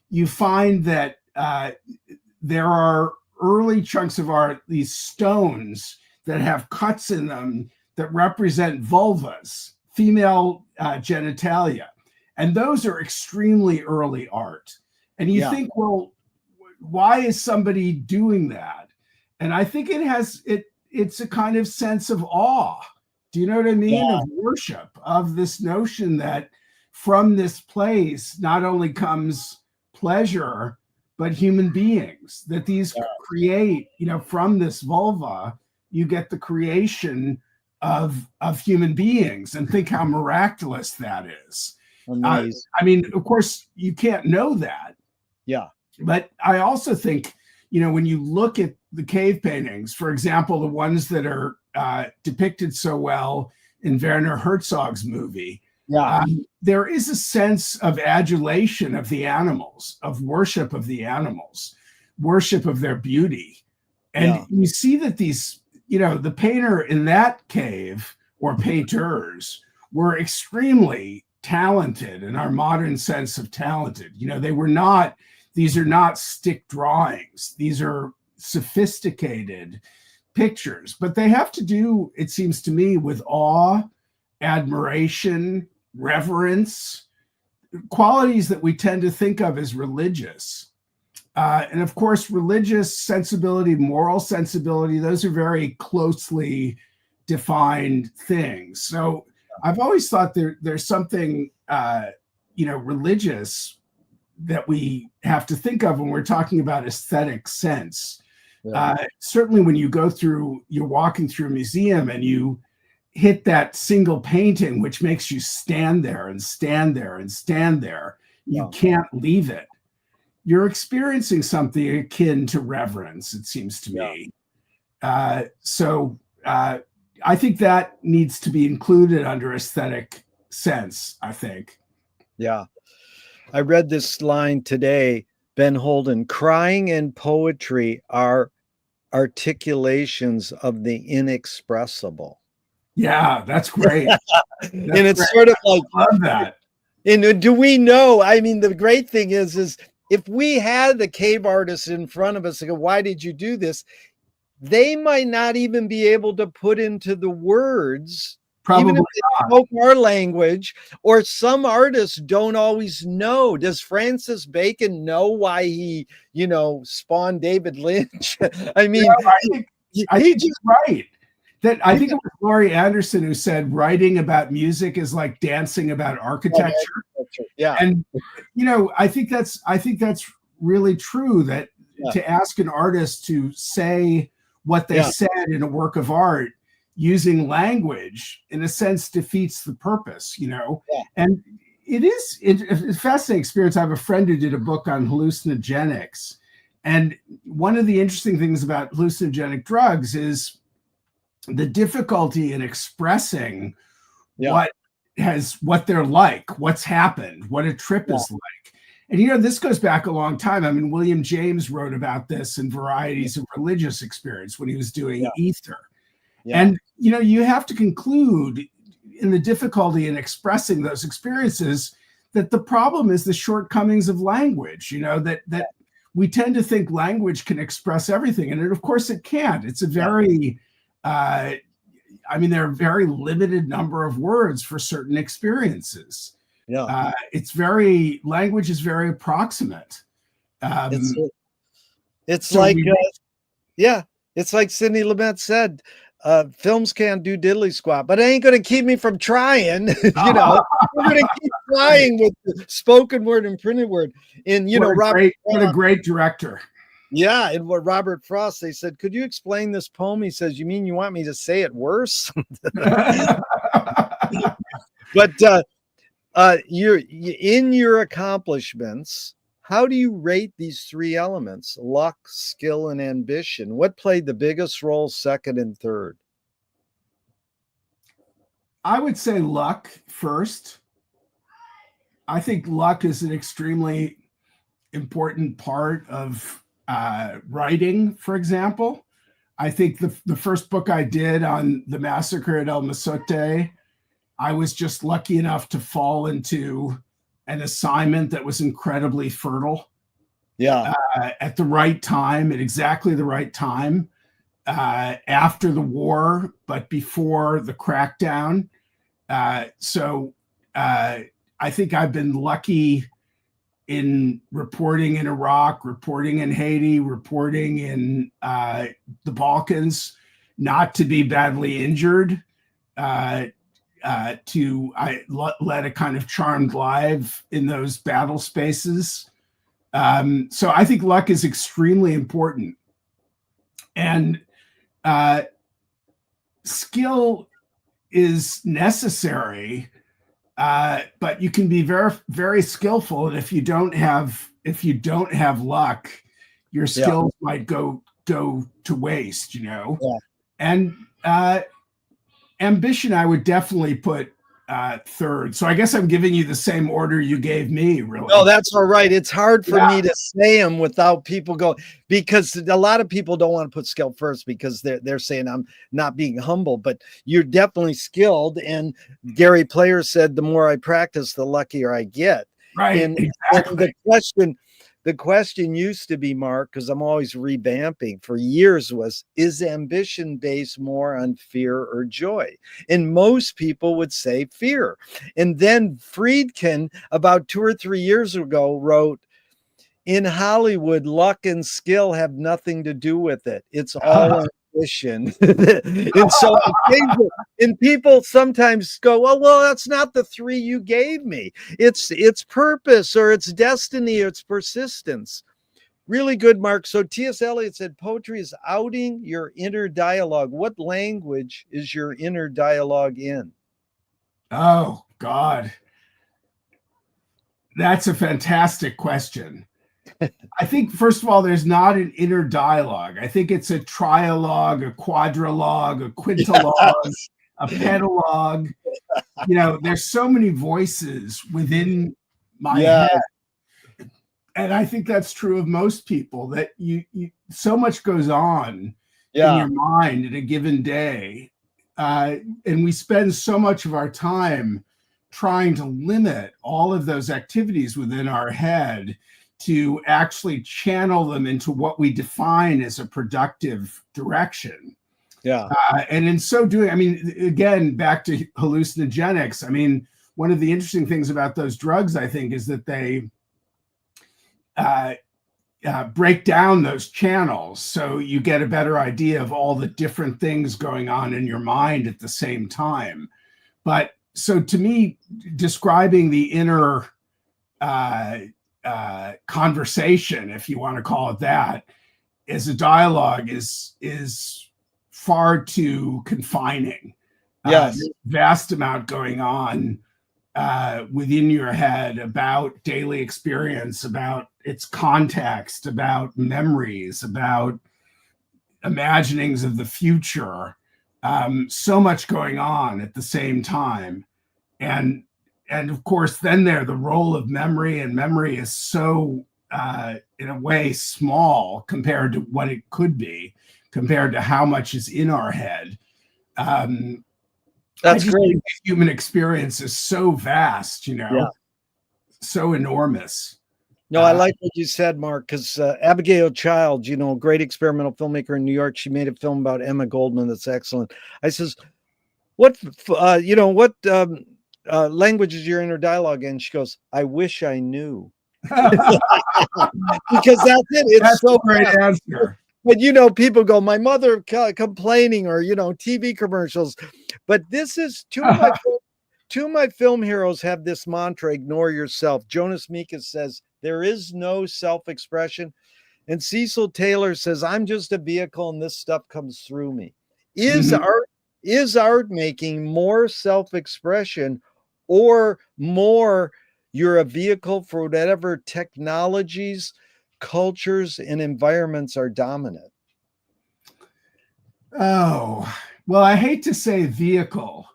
you find that there are early chunks of art, these stones that have cuts in them that represent vulvas, female genitalia. And those are extremely early art. And you think, well, why is somebody doing that? And I think it's a kind of sense of awe. Do you know what I mean? Yeah. Of worship, of this notion that from this place not only comes pleasure, but human beings, that these create, from this vulva, you get the creation of human beings, and think how miraculous that is. Amazing. I mean, of course, you can't know that. Yeah. But I also think, when you look at the cave paintings, for example, the ones that are depicted so well in Werner Herzog's movie, there is a sense of adulation of the animals, of worship of the animals, worship of their beauty. And you see that these, the painter in that cave, or painters, were extremely talented in our modern sense of talented. These are not stick drawings. These are sophisticated pictures, but they have to do, it seems to me, with awe, admiration, reverence, qualities that we tend to think of as religious. And of course, religious sensibility, moral sensibility, those are very closely defined things. So I've always thought there's something, religious that we have to think of when we're talking about aesthetic sense. Certainly when you're walking through a museum and you hit that single painting, which makes you stand there and stand there and stand there, you can't leave it. You're experiencing something akin to reverence, it seems to me. So I think that needs to be included under aesthetic sense, I think. Yeah. I read this line today, Ben Holden: crying and poetry are articulations of the inexpressible. Yeah, that's great. And it's sort of like, I love that. And do we know? I mean, the great thing is if we had the cave artists in front of us and go, why did you do this? They might not even be able to put into the words, Probably even if they spoke our language, or some artists don't always know. Does Francis Bacon know why he, spawned David Lynch? I mean, I think he's right. I think it was Laurie Anderson who said writing about music is like dancing about architecture. Yeah. And I think that's really true, that to ask an artist to say what they said in a work of art using language, in a sense, defeats the purpose, And it's a fascinating experience. I have a friend who did a book on hallucinogenics. And one of the interesting things about hallucinogenic drugs is the difficulty in expressing what they're like, what's happened, what a trip is like. And, this goes back a long time. I mean, William James wrote about this in Varieties of Religious Experience when he was doing Ether. And, you have to conclude in the difficulty in expressing those experiences that the problem is the shortcomings of language, that we tend to think language can express everything. And of course it can't. It's a very, there are a very limited number of words for certain experiences. Language is very approximate. It's like Sidney Lumet said, films can't do diddly squat, but it ain't going to keep me from trying. We're going to keep trying with the spoken word and printed word. And, what a great director. Yeah. And what Robert Frost, they said, could you explain this poem? He says, you mean you want me to say it worse? But in your accomplishments, how do you rate these three elements: luck, skill, and ambition? What played the biggest role, second and third? I would say luck first. I think luck is an extremely important part of writing, for example. I think the first book I did on the massacre at El Mozote, I was just lucky enough to fall into an assignment that was incredibly fertile. At the right time, at exactly the right time, after the war, but before the crackdown. So I think I've been lucky in reporting in Iraq, reporting in Haiti, reporting in the Balkans, not to be badly injured, to led a kind of charmed life in those battle spaces. So I think luck is extremely important. And skill is necessary, but you can be very, very skillful. And if you don't have luck, your skills might go to waste, you know. Yeah. And ambition, I would definitely put third. So I guess I'm giving you the same order you gave me, really. No, that's all right. It's hard for me to say them without people go, because a lot of people don't want to put skill first because they're saying I'm not being humble, but you're definitely skilled. And Gary Player said, the more I practice, the luckier I get. Right. And, exactly. and the question used to be, Mark, because I'm always revamping for years, was, is ambition based more on fear or joy? And most people would say fear. And then Friedkin, about 2 or 3 years ago, wrote, in Hollywood, luck and skill have nothing to do with it. It's all ambition. And so and people sometimes go, well, that's not the 3 you gave me. It's purpose, or it's destiny, or it's persistence. Really good, Mark. So T.S. Eliot said, poetry is outing your inner dialogue. What language is your inner dialogue in? Oh, God. That's a fantastic question. I think, first of all, there's not an inner dialogue. I think it's a trialogue, a quadrilogue, a quintologue, a pentalogue. You know, there's so many voices within my head. And I think that's true of most people, that you so much goes on in your mind in a given day. And we spend so much of our time trying to limit all of those activities within our head to actually channel them into what we define as a productive direction. Yeah. And in so doing, I mean, again, back to hallucinogenics, I mean, one of the interesting things about those drugs, I think, is that they break down those channels, so you get a better idea of all the different things going on in your mind at the same time. But so to me, describing the inner conversation, if you want to call it that, as a dialogue is far too confining. Yes. Vast amount going on within your head about daily experience, about its context, about memories, about imaginings of the future. So much going on at the same time. And of course, then the role of memory, and memory is so, in a way, small compared to what it could be, compared to how much is in our head. That's great. The human experience is so vast, you know, so enormous. No, I like what you said, Mark, because Abigail Child, you know, great experimental filmmaker in New York, she made a film about Emma Goldman that's excellent. I says, what language is your inner dialogue in? She goes, I wish I knew. Because that's it. It's so a great answer. But, you know, people go, my mother complaining, or, you know, TV commercials. But this is two of my film heroes have this mantra, ignore yourself. Jonas Mekas says, there is no self-expression. And Cecil Taylor says, I'm just a vehicle and this stuff comes through me. Is art making more self-expression, or more you're a vehicle for whatever technologies, cultures, and environments are dominant? Oh, well, I hate to say vehicle,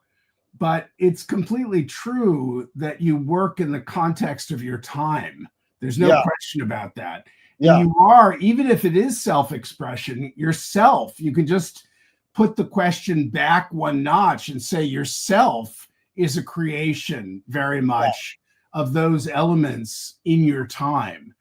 but it's completely true that you work in the context of your time. There's no question about that. And you are, even if it is self-expression, yourself, you can just put the question back one notch and say yourself is a creation very much of those elements in your time.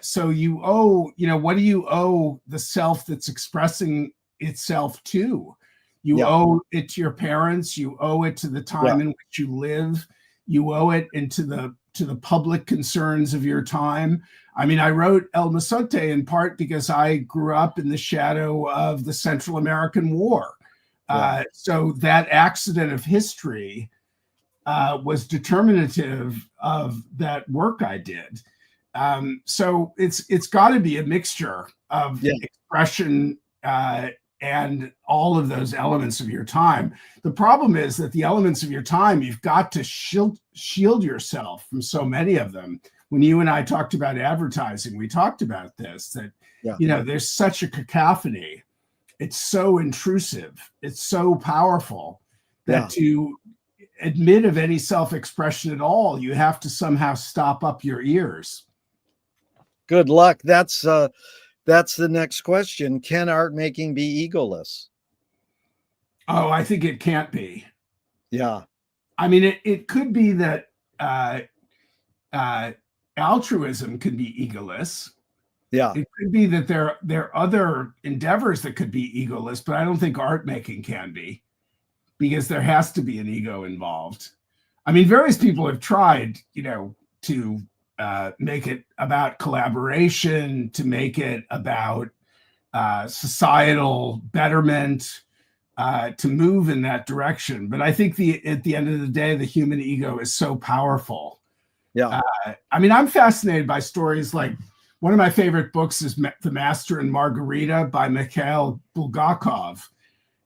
So you owe, you know, what do you owe the self that's expressing itself to? You owe it to your parents. You owe it to the time in which you live. You owe it into the to the public concerns of your time. I mean, I wrote El Masote in part because I grew up in the shadow of the Central American War. So that accident of history was determinative of that work I did. So it's got to be a mixture of expression and all of those elements of your time. The problem is that the elements of your time, you've got to shield yourself from so many of them. When you and I talked about advertising, we talked about this, that, you know, there's such a cacophony. It's so intrusive. It's so powerful that to admit of any self-expression at all, you have to somehow stop up your ears. Good luck. That's the next question. Can art making be egoless? Oh, I think it can't be. Yeah. I mean, it could be that altruism can be egoless. Yeah. It could be that there are other endeavors that could be egoless, but I don't think art making can be, because there has to be an ego involved. I mean, various people have tried, you know, to make it about collaboration, to make it about societal betterment, to move in that direction. But I think at the end of the day, the human ego is so powerful. Yeah. I mean, I'm fascinated by stories like, one of my favorite books is The Master and Margarita by Mikhail Bulgakov.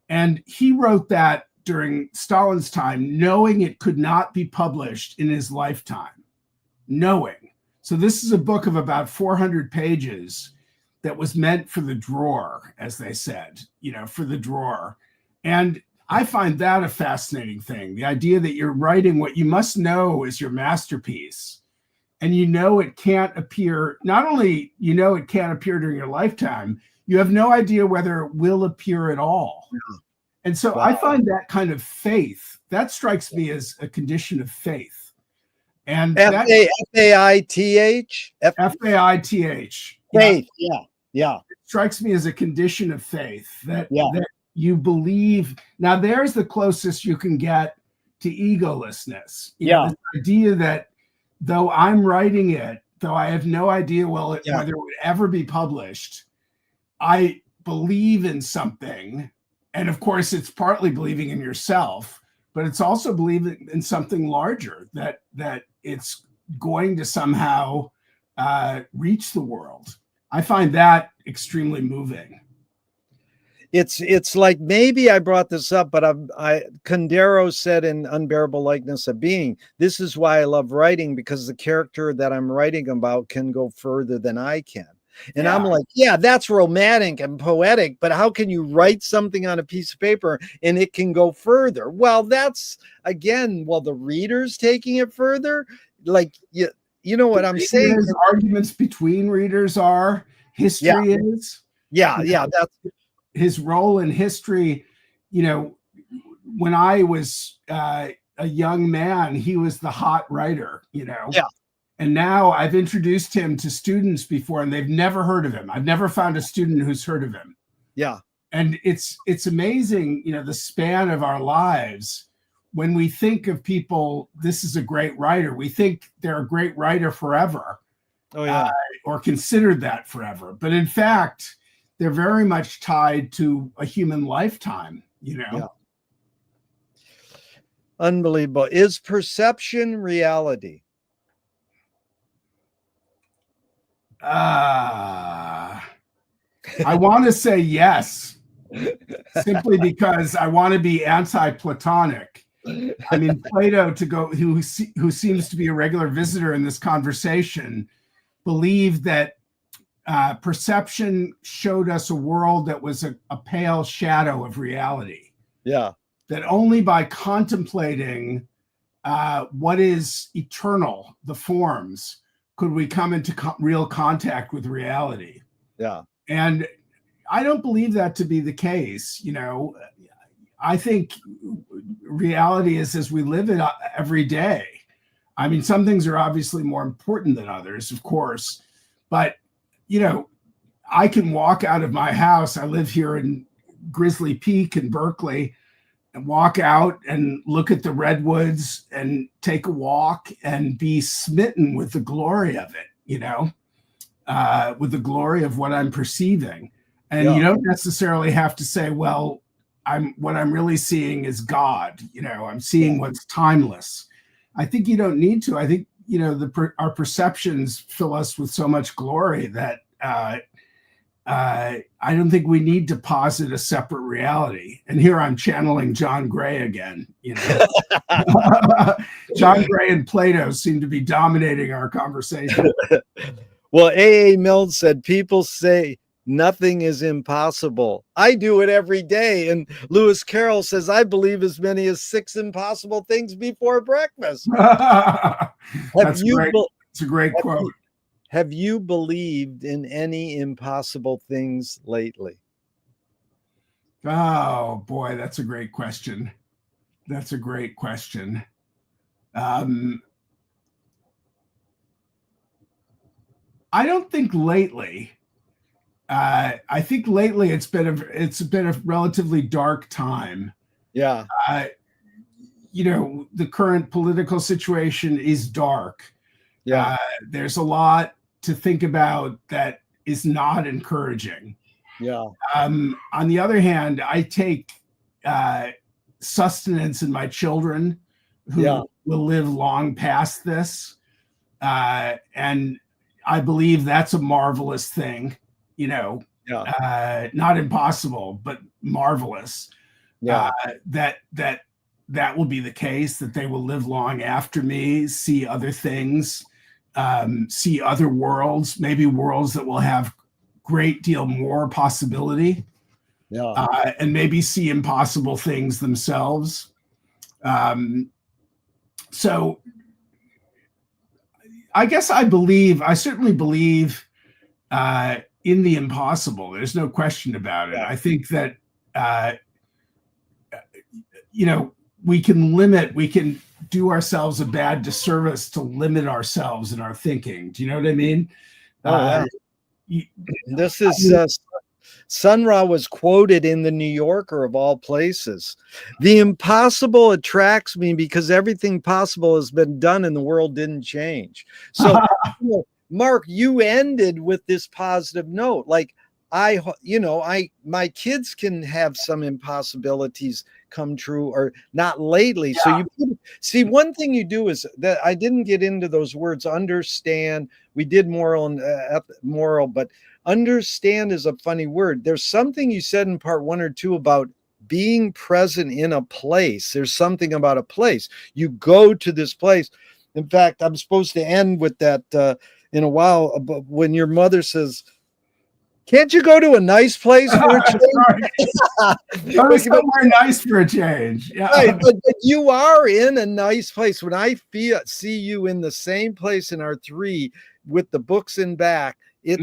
And he wrote that during Stalin's time, knowing it could not be published in his lifetime. Knowing. So this is a book of about 400 pages that was meant for the drawer, as they said, you know, for the drawer. And I find that a fascinating thing. The idea that you're writing what you must know is your masterpiece. And you know it can't appear, not only you know it can't appear during your lifetime, you have no idea whether it will appear at all. Yeah. And so I find that kind of faith, that strikes me as a condition of faith. And F-A-I-T-H? F-A-I-T-H. Faith, yeah. It strikes me as a condition of faith that you believe. Now, there's the closest you can get to egolessness. You know, this idea that though I'm writing it, though I have no idea whether it would ever be published, I believe in something. And of course, it's partly believing in yourself, but it's also believing in something larger, that it's going to somehow reach the world. I find that extremely moving. It's like, maybe I brought this up, but Kundera said in Unbearable Likeness of Being, this is why I love writing, because the character that I'm writing about can go further than I can. And I'm like, yeah, that's romantic and poetic, but how can you write something on a piece of paper and it can go further? Well, that's, again, the reader's taking it further. Like, you know what I'm saying? Arguments between readers are, history is. Yeah, that's his role in history. You know, when I was a young man, he was the hot writer, you know. Yeah. And now I've introduced him to students before, and they've never heard of him. I've never found a student who's heard of him. Yeah. And it's amazing, you know, the span of our lives. When we think of people, this is a great writer, we think they're a great writer forever. Oh, yeah. Or considered that forever. But in fact, they're very much tied to a human lifetime, you know? Yeah. Unbelievable. Is perception reality? I want to say yes, simply because I want to be anti-Platonic. I mean, Plato, who seems to be a regular visitor in this conversation, believed that perception showed us a world that was a pale shadow of reality. Yeah. That only by contemplating what is eternal, the forms, could we come into real contact with reality. Yeah. And I don't believe that to be the case. You know, I think reality is as we live it every day. I mean, some things are obviously more important than others, of course, but you know, I can walk out of my house. I live here in Grizzly Peak in Berkeley. and walk out and look at the redwoods and take a walk and be smitten with the glory of it, with the glory of what I'm perceiving. And you don't necessarily have to say, well, what I'm really seeing is God. I'm seeing what's timeless. I think you don't need to. I think, our perceptions fill us with so much glory that I don't think we need to posit a separate reality. And here I'm channeling John Gray again. John Gray and Plato seem to be dominating our conversation. Well, A.A. Milne said, people say nothing is impossible. I do it every day. And Lewis Carroll says, I believe as many as 6 impossible things before breakfast. That's a great quote. Have you believed in any impossible things lately? Oh, boy, that's a great question. That's a great question. I don't think lately. I think lately it's been a relatively dark time. Yeah. The current political situation is dark. Yeah. There's a lot to think about that is not encouraging. Yeah. On the other hand, I take sustenance in my children who will live long past this. And I believe that's a marvelous thing, not impossible, but marvelous. Yeah. That will be the case, that they will live long after me, see other things, see other worlds, maybe worlds that will have great deal more possibility, and maybe see impossible things themselves. So I guess I certainly believe in the impossible. There's no question about it. I think that, we can do ourselves a bad disservice to limit ourselves in our thinking. Do you know what I mean? This is Sun Ra was quoted in the New Yorker of all places. The impossible attracts me because everything possible has been done and the world didn't change. So, Mark, you ended with this positive note. Like my kids can have some impossibilities come true, or not lately. So you see, one thing you do is that I didn't get into those words. Understand. We did moral and moral, but understand is a funny word. There's something you said in part 1 or 2 about being present in a place. There's something about a place. You go to this place. In fact, I'm supposed to end with that in a while, but when your mother says, can't you go to a nice place for a change? Go to somewhere nice for a change. Yeah. Right, but you are in a nice place. When I see you in the same place in our 3 with the books in back, it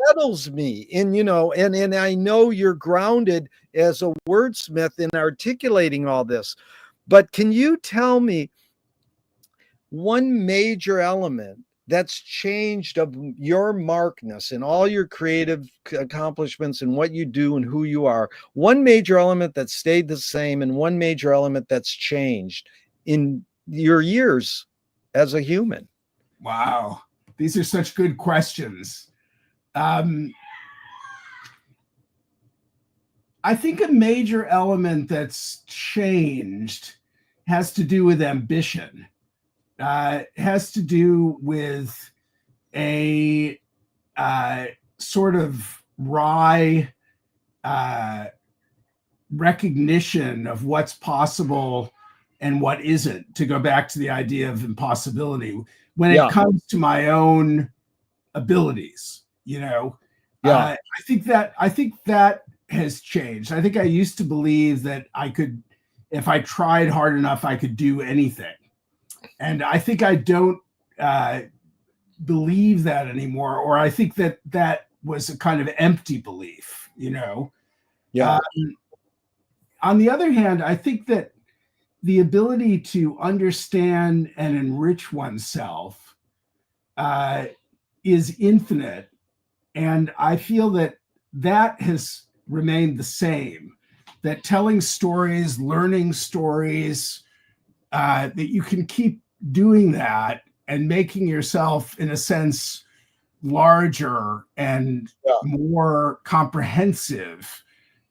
settles me. And and I know you're grounded as a wordsmith in articulating all this. But can you tell me one major element that's changed of your markness and all your creative accomplishments and what you do and who you are? One major element that stayed the same and one major element that's changed in your years as a human. Wow. These are such good questions. I think a major element that's changed has to do with ambition. Has to do with a sort of wry recognition of what's possible and what isn't, to go back to the idea of impossibility when it comes to my own abilities. I think that has changed. I think I used to believe that I could, if I tried hard enough, I could do anything. And I think I don't believe that anymore, or I think that was a kind of empty belief, on the other hand, I think that the ability to understand and enrich oneself is infinite. And I feel that has remained the same, that telling stories, learning stories, that you can keep doing that and making yourself, in a sense, larger and Yeah. more comprehensive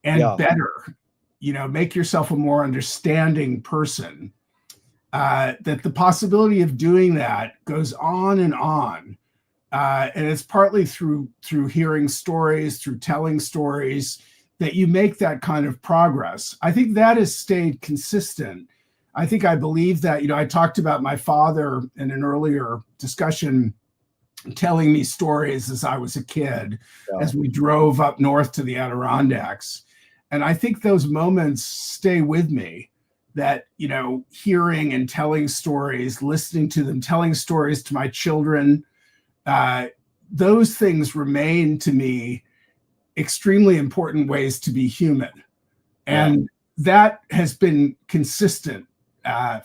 and Yeah. better, make yourself a more understanding person. That the possibility of doing that goes on and on. And it's partly through hearing stories, through telling stories, that you make that kind of progress. I think that has stayed consistent. I believe that, I talked about my father in an earlier discussion telling me stories as I was a kid, Yeah. as we drove up north to the Adirondacks. And I think those moments stay with me, that, hearing and telling stories, listening to them, telling stories to my children, those things remain to me extremely important ways to be human. And that has been consistent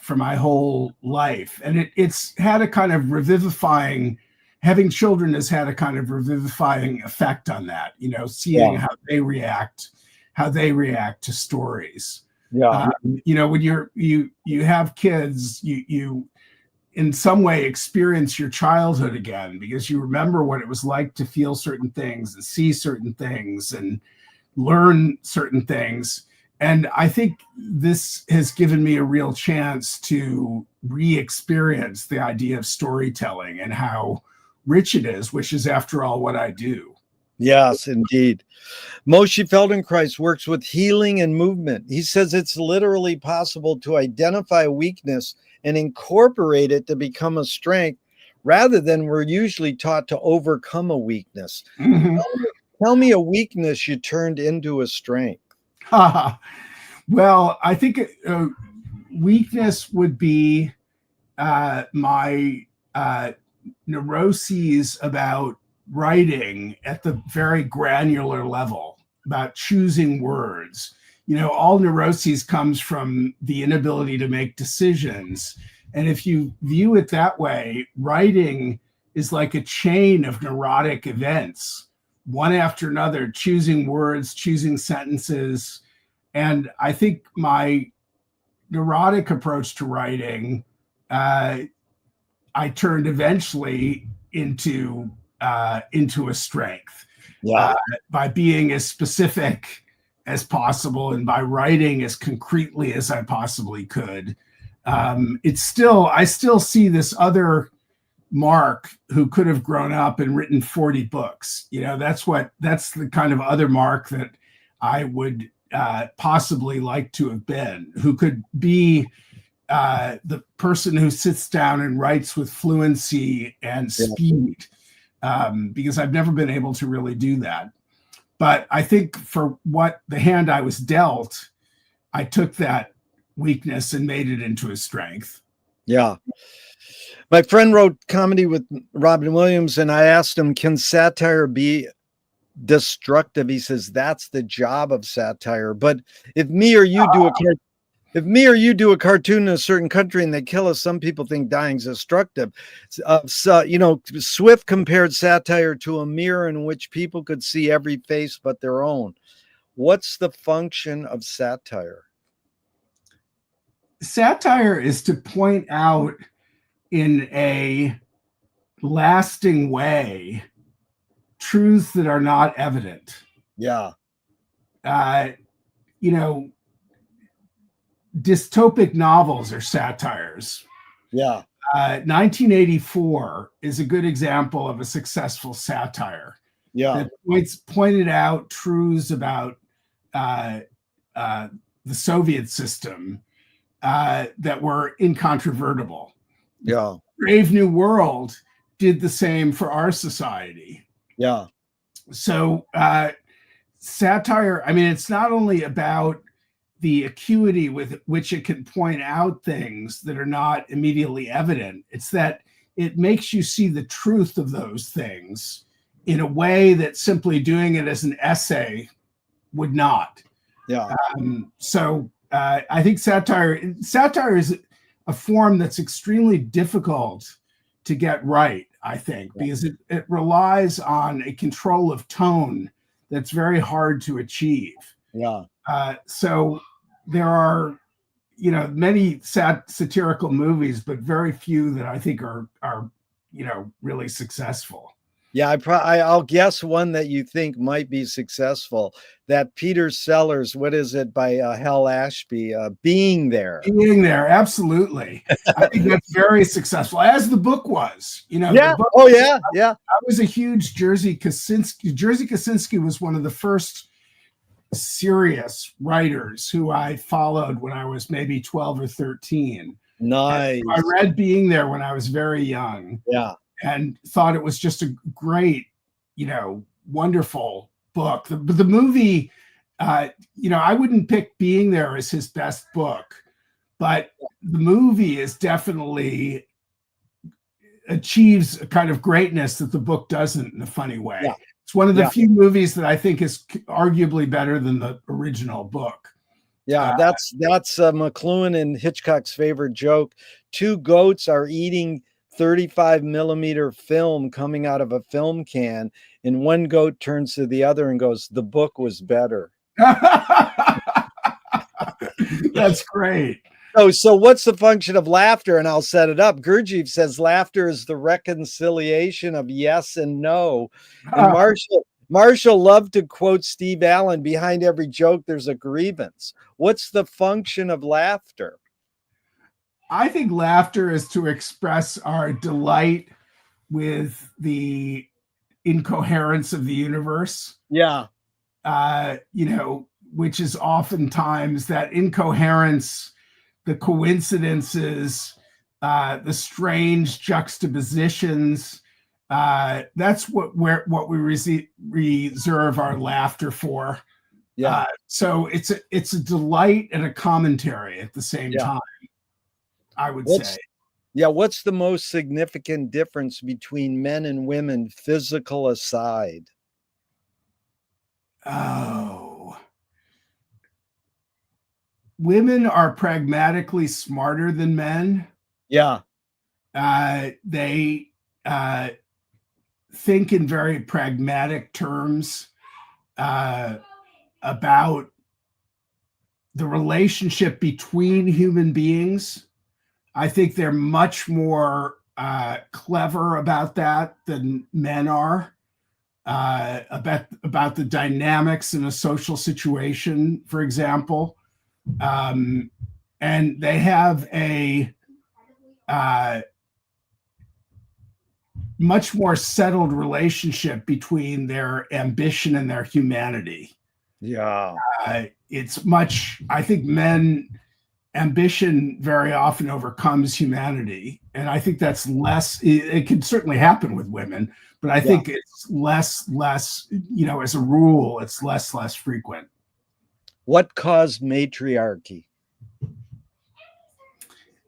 for my whole life. And it's had a kind of revivifying, having children has had a kind of revivifying effect on that, seeing how they react to stories. Yeah. When you have kids, you in some way experience your childhood again, because you remember what it was like to feel certain things and see certain things and learn certain things. And I think this has given me a real chance to re-experience the idea of storytelling and how rich it is, which is, after all, what I do. Yes, indeed. Moshe Feldenkrais works with healing and movement. He says it's literally possible to identify a weakness and incorporate it to become a strength, rather than we're usually taught to overcome a weakness. Mm-hmm. Tell me a weakness you turned into a strength. Well, I think weakness would be my neuroses about writing at the very granular level, about choosing words. All neuroses comes from the inability to make decisions. And if you view it that way, writing is like a chain of neurotic events, one after another, choosing words, choosing sentences. And I think my neurotic approach to writing, I turned eventually into a strength, by being as specific as possible and by writing as concretely as I possibly could. I still see this other Mark who could have grown up and written 40 books. That's the kind of other Mark that I would possibly like to have been, who could be the person who sits down and writes with fluency and speed, because I've never been able to really do that. But I think for what the hand I was dealt, I took that weakness and made it into a strength. Yeah. My friend wrote comedy with Robin Williams, and I asked him, can satire be destructive? He says that's the job of satire. But if me or you do a cartoon in a certain country and they kill us, some people think dying's destructive. Swift compared satire to a mirror in which people could see every face but their own. What's the function of satire? Satire is to point out in a lasting way truths that are not evident. Yeah. Dystopic novels are satires. Yeah. 1984 is a good example of a successful satire. Yeah. That pointed out truths about the Soviet system that were incontrovertible. Yeah. Brave New World did the same for our society. Yeah. So satire, it's not only about the acuity with which it can point out things that are not immediately evident. It's that it makes you see the truth of those things in a way that simply doing it as an essay would not. Yeah. I think satire is a form that's extremely difficult to get right, I think, because it relies on a control of tone that's very hard to achieve. Yeah. So there are, many satirical movies, but very few that I think are really successful. Yeah, I'll guess one that you think might be successful. That Peter Sellers, what is it, by Hal Ashby, Being There. Being There, absolutely. I think that's very successful, as the book was. Yeah. The book, Oh yeah, yeah. I was a huge Jerzy Kosinski. Jerzy Kosinski was one of the first serious writers who I followed when I was maybe 12 or 13. Nice. And I read Being There when I was very young. Yeah. And thought it was just a great, wonderful book. The movie, I wouldn't pick Being There as his best book, but the movie is definitely achieves a kind of greatness that the book doesn't in a funny way. Yeah. It's one of the few movies that I think is arguably better than the original book. Yeah, that's McLuhan and Hitchcock's favorite joke. Two goats are eating 35 millimeter film coming out of a film can, and one goat turns to the other and goes, "The book was better." That's great. So what's the function of laughter? And I'll set it up. Gurdjieff says laughter is the reconciliation of yes and no. And Marshall loved to quote Steve Allen, behind every joke there's a grievance. What's the function of laughter? I think laughter is to express our delight with the incoherence of the universe. Yeah. Which is oftentimes that incoherence, the coincidences, the strange juxtapositions. That's what we reserve our laughter for. Yeah. So it's a delight and a commentary at the same time, I would say. Yeah. What's the most significant difference between men and women, physical aside? Oh, women are pragmatically smarter than men. Yeah. They think in very pragmatic terms about the relationship between human beings. I think they're much more clever about that than men are, about the dynamics in a social situation, for example. And they have a much more settled relationship between their ambition and their humanity. Yeah. It's much, I think ambition very often overcomes humanity. And I think that's less, it can certainly happen with women, but I think it's less, as a rule, it's less frequent. What caused matriarchy?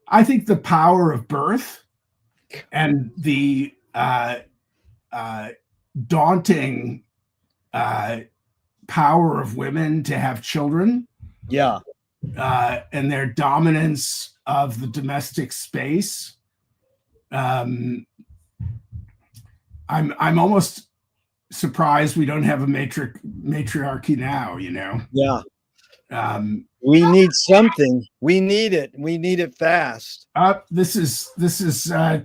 I think the power of birth and the daunting power of women to have children. Yeah. And their dominance of the domestic space. I'm almost surprised we don't have a matriarchy now, Yeah. We need something. We need it. We need it fast. This is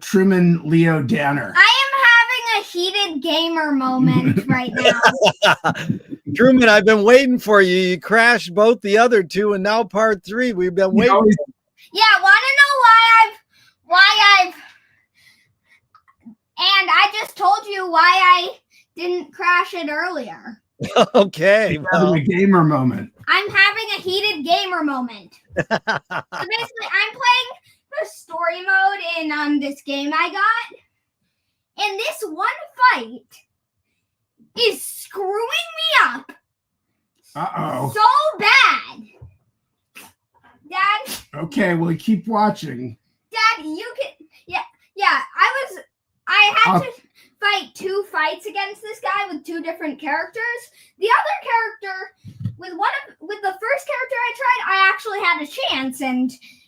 Truman Leo Danner. I am having a heated gamer moment right now. Truman, I've been waiting for you. You crashed both the other two, and now part 3. We've been waiting. Yeah, want to know why I've and I just told you why I didn't crash it earlier. Okay. Having a gamer moment. I'm having a heated gamer moment. So basically, I'm playing the story mode in this game I got, and this one fight is screwing me up. So bad. Dad. Okay, well, keep watching. Dad, you can. Yeah. I had to fight 2 fights against this guy with 2 different characters. The other character, with the first character I tried, I actually had a chance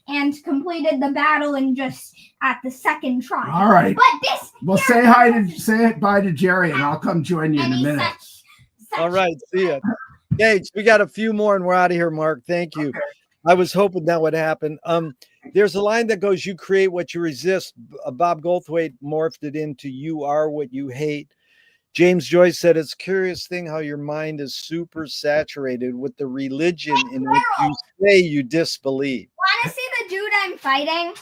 and completed the battle in just at the second try. All right. But this. Well, say bye to Jerry, and I'll come join you in a minute. All right. See ya. Okay, so we got a few more and we're out of here, Mark. Thank you. Okay. I was hoping that would happen. There's a line that goes, "You create what you resist." Bob Goldthwait morphed it into "You are what you hate." James Joyce said, "It's a curious thing how your mind is super saturated with the religion in which you say you disbelieve." Want to see the dude I'm fighting?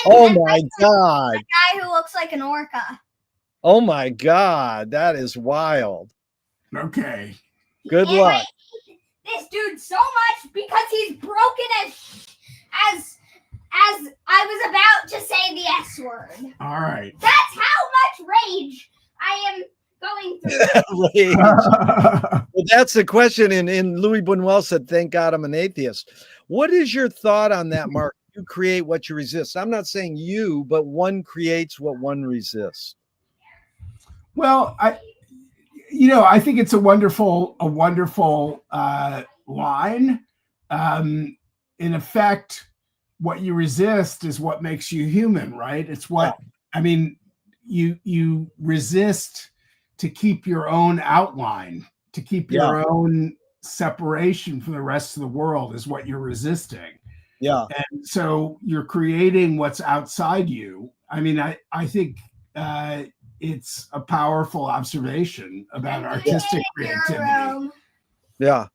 Oh my God. The guy who looks like an orca. Oh my God. That is wild. Okay. Good And luck. I hate this dude so much because he's broken as I was about to say the S word. All right. That's how much rage I am going through. Rage. Well, that's the question. And Louis Buñuel said, "Thank God I'm an atheist." What is your thought on that, Mark? You create what you resist. I'm not saying you, but one creates what one resists. Well, I think it's a wonderful line. In effect, what you resist is what makes you human, right? It's what, I mean, you resist to keep your own outline, to keep your own separation from the rest of the world is what you're resisting. Yeah. And so you're creating what's outside you. I mean, I think it's a powerful observation about artistic creativity. Yeah.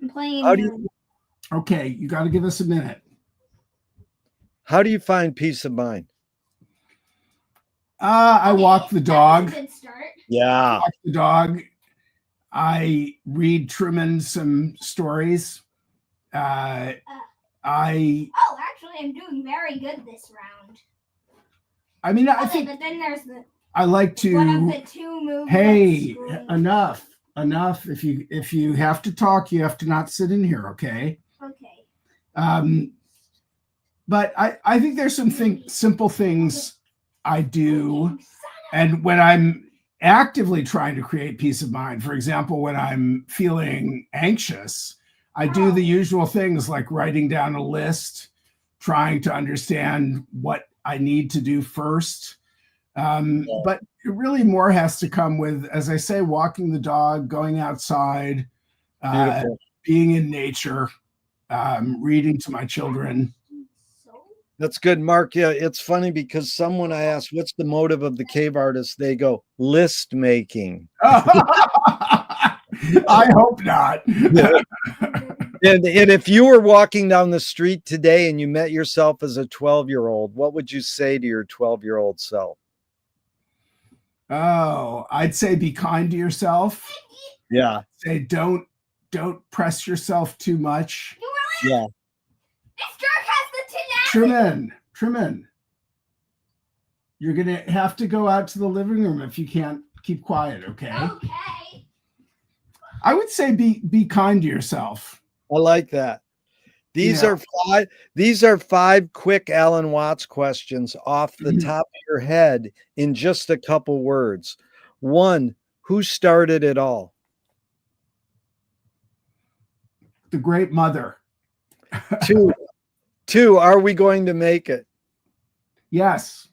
I'm playing. How do you, Okay, you got to give us a minute. how do you find peace of mind? I walk the dog. Good start. Yeah. Walk the dog. I read Truman some stories. Oh, actually, I'm doing very good this round. I mean, I Okay, think but then there's the I like one of to. the two movies. Hey, enough. If you have to talk, you have to not sit in here, okay? Okay. But I think there's some simple things I do, and when I'm actively trying to create peace of mind, for example, when I'm feeling anxious, I do the usual things like writing down a list, trying to understand what I need to do first. But it really more has to come with, as I say, walking the dog, going outside, being in nature, reading to my children. That's good, Mark. Yeah, it's funny because someone I asked, "What's the motive of the cave artist?" They go, "List making." I hope not. And if you were walking down the street today and you met yourself as a 12-year-old, what would you say to your 12-year-old self? Oh, I'd say be kind to yourself. Yeah. Say don't press yourself too much. Yeah. This jerk has the tenacity. Truman, you're gonna have to go out to the living room if you can't keep quiet, okay? Okay. I would say be kind to yourself. I like that. These are five quick Alan Watts questions off the top of your head in just a couple words. 1, who started it all? The Great Mother. 2, are we going to make it? Yes.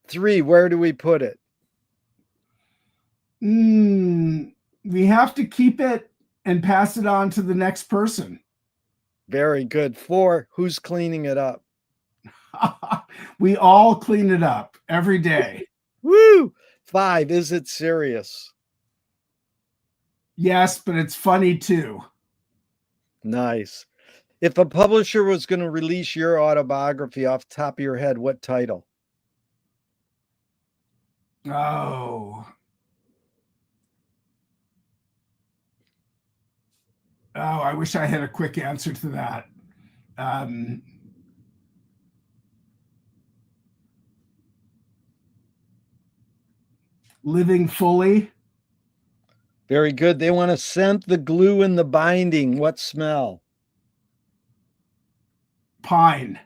3, where do we put it? We have to keep it and pass it on to the next person. Very good. 4, who's cleaning it up? We all clean it up every day. Woo! 5, is it serious? Yes, but it's funny too. Nice. If a publisher was going to release your autobiography off the top of your head, what title? I wish I had a quick answer to that. Living Fully. Very good. They want to scent the glue in the binding. What smell? Pine.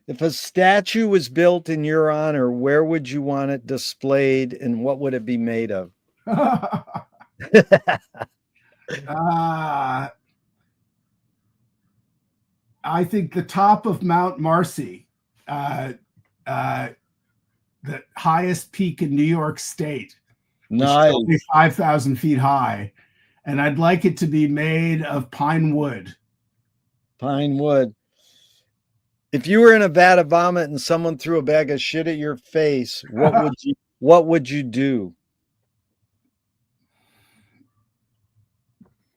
If a statue was built in your honor, where would you want it displayed and what would it be made of? I think the top of Mount Marcy, the highest peak in New York State. which is Nice. only 5,000 feet high. And I'd like it to be made of pine wood. Pine wood. If you were in a vat of vomit and someone threw a bag of shit at your face, what would you do?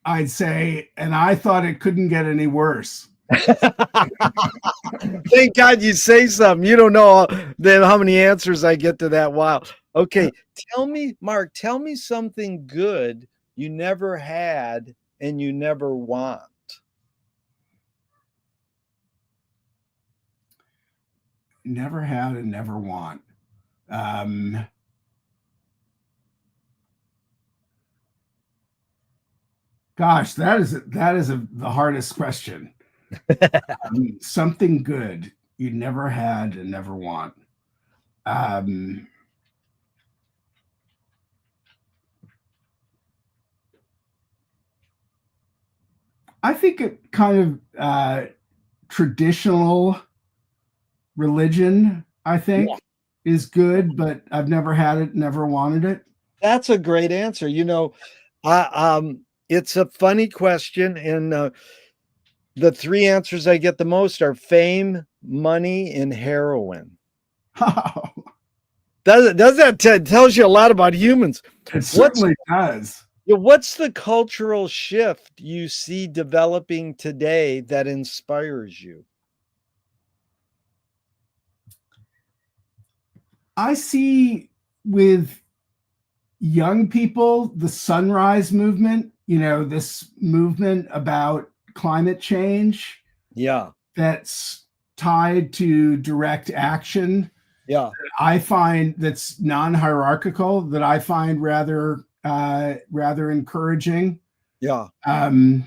I'd say, and I thought it couldn't get any worse. Thank God you say something. You don't know how many answers I get to that. Wow. Okay. Tell me, Mark, tell me something good you never had and you never want. Never had and never want. Gosh, that is the hardest question. Something good you never had and never want. I think it kind of traditional religion, I think, is good, but I've never had it, never wanted it. That's a great answer. You know, it's a funny question, and the three answers I get the most are fame, money, and heroin. Does that tells you a lot about humans? It certainly does. What's the cultural shift you see developing today that inspires you? I see with young people the sunrise movement, you know, this movement about climate change. Yeah. That's tied to direct action. Yeah. I find that's non-hierarchical, that I find rather encouraging. Yeah. I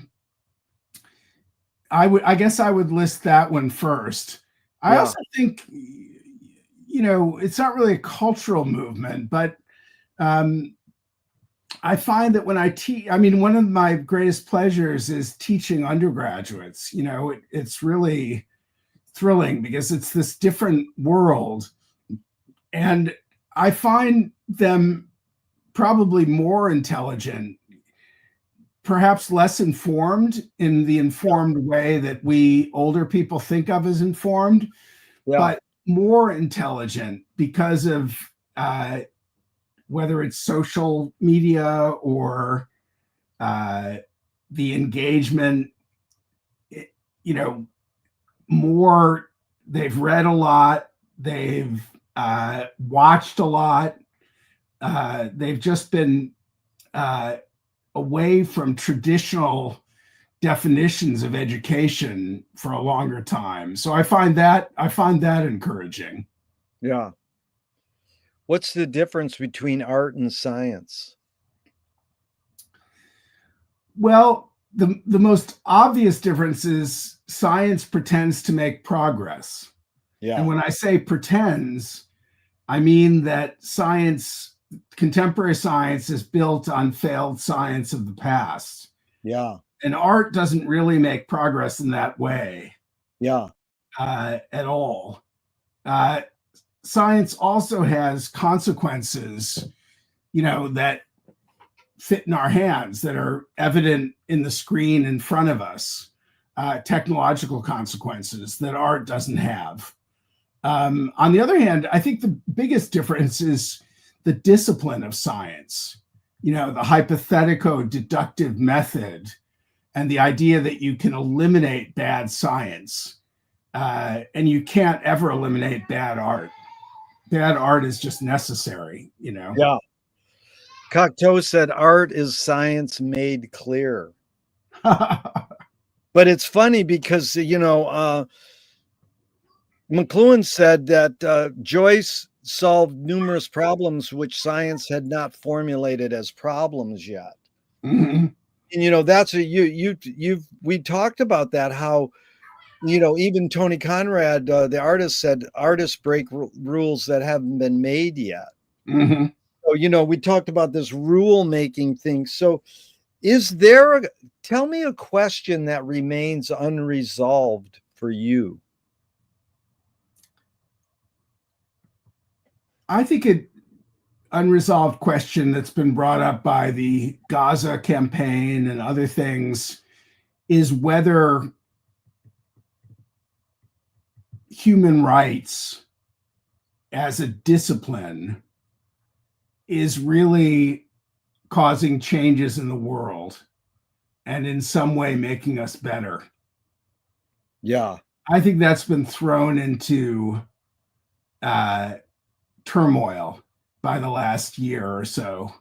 guess I would list that one first. I also think, you know, it's not really a cultural movement, but I find that when I teach, I mean, one of my greatest pleasures is teaching undergraduates. You know, it's really thrilling because it's this different world. And I find them probably more intelligent, perhaps less informed in the informed way that we older people think of as informed, but more intelligent because of whether it's social media or the engagement, you know, more, they've read a lot, they've watched a lot, they've just been away from traditional definitions of education for a longer time. So I find that encouraging. Yeah. What's the difference between art and science? Well, the most obvious difference is science pretends to make progress. Yeah. And when I say pretends, I mean that science, contemporary science, is built on failed science of the past. Yeah. And art doesn't really make progress in that way. Yeah. At all. Science also has consequences, you know, that fit in our hands, that are evident in the screen in front of us, technological consequences that art doesn't have. On the other hand, I think the biggest difference is the discipline of science, you know, the hypothetico-deductive method, and the idea that you can eliminate bad science, and you can't ever eliminate bad art. Bad art is just necessary, you know? Yeah. Cocteau said art is science made clear. But it's funny because, you know, McLuhan said that Joyce solved numerous problems which science had not formulated as problems yet. Mm-hmm. And, you know, that's we talked about that, how, you know, even Tony Conrad, the artist, said artists break rules that haven't been made yet. Mm-hmm. So, you know, we talked about this rule making thing. So tell me a question that remains unresolved for you. I think unresolved question that's been brought up by the Gaza campaign and other things is whether human rights as a discipline is really causing changes in the world and in some way making us better. Yeah. I think that's been thrown into turmoil by the last year or so.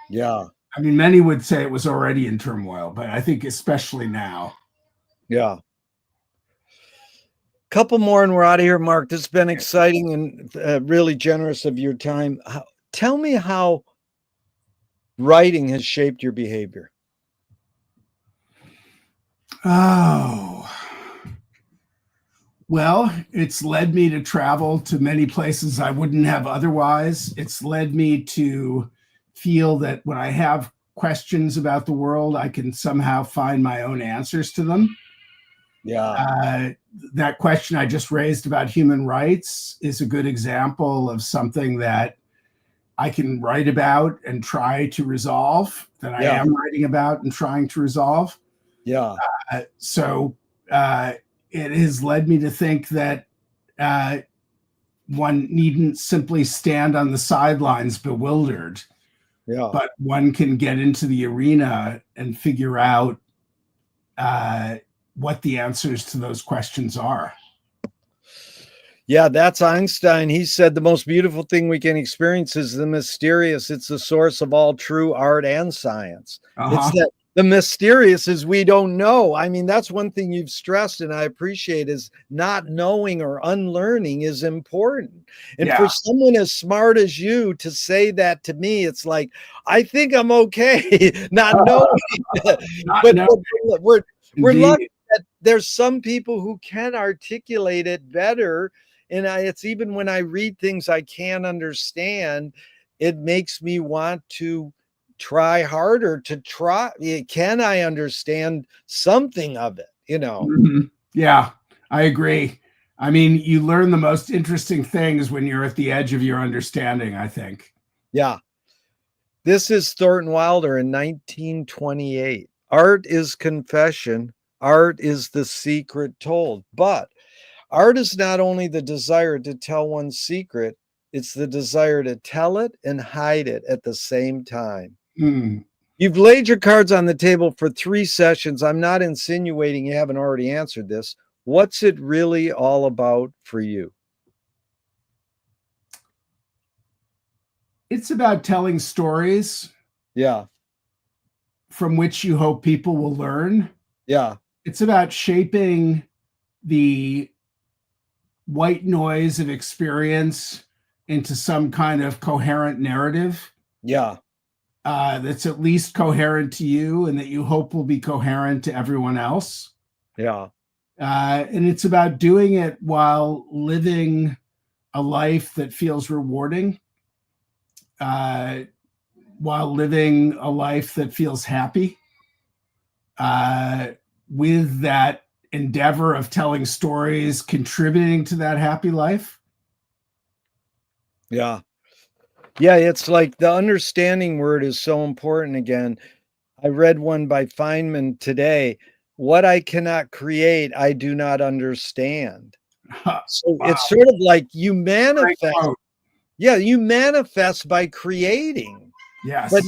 Yeah. I mean, many would say it was already in turmoil, but I think especially now. Yeah. Couple more and we're out of here, Mark. This has been exciting and really generous of your time. Tell me how writing has shaped your behavior. Oh, well, it's led me to travel to many places I wouldn't have otherwise. It's led me to feel that when I have questions about the world, I can somehow find my own answers to them. Yeah. That question I just raised about human rights is a good example of something that I can write about and try to resolve, that I am writing about and trying to resolve. Yeah. So it has led me to think that one needn't simply stand on the sidelines bewildered, but one can get into the arena and figure out what the answers to those questions are. Yeah, that's Einstein. He said the most beautiful thing we can experience is the mysterious. It's the source of all true art and science. It's that the mysterious is we don't know. I mean, that's one thing you've stressed, and I appreciate, is not knowing or unlearning is important. And for someone as smart as you to say that to me, it's like, I think I'm okay not knowing. But we're lucky that there's some people who can articulate it better. And it's even when I read things I can't understand, it makes me want to try harder to try. Can I understand something of it? Yeah, I agree. I mean, you learn the most interesting things when you're at the edge of your understanding, I think. Yeah. This is Thornton Wilder in 1928. Art is confession. Art is the secret told. But art is not only the desire to tell one's secret, it's the desire to tell it and hide it at the same time. You've laid your cards on the table for 3 sessions. I'm not insinuating you haven't already answered this. What's it really all about for you? It's about telling stories. Yeah. From which you hope people will learn. Yeah. It's about shaping the white noise of experience into some kind of coherent narrative. Yeah. That's at least coherent to you and that you hope will be coherent to everyone else. Yeah. And it's about doing it while living a life that feels rewarding, while living a life that feels happy, with that endeavor of telling stories, contributing to that happy life. Yeah. Yeah, it's like the understanding word is so important again. I read one by Feynman today. What I cannot create, I do not understand. So it's sort of like you manifest. Yeah, you manifest by creating. Yes. But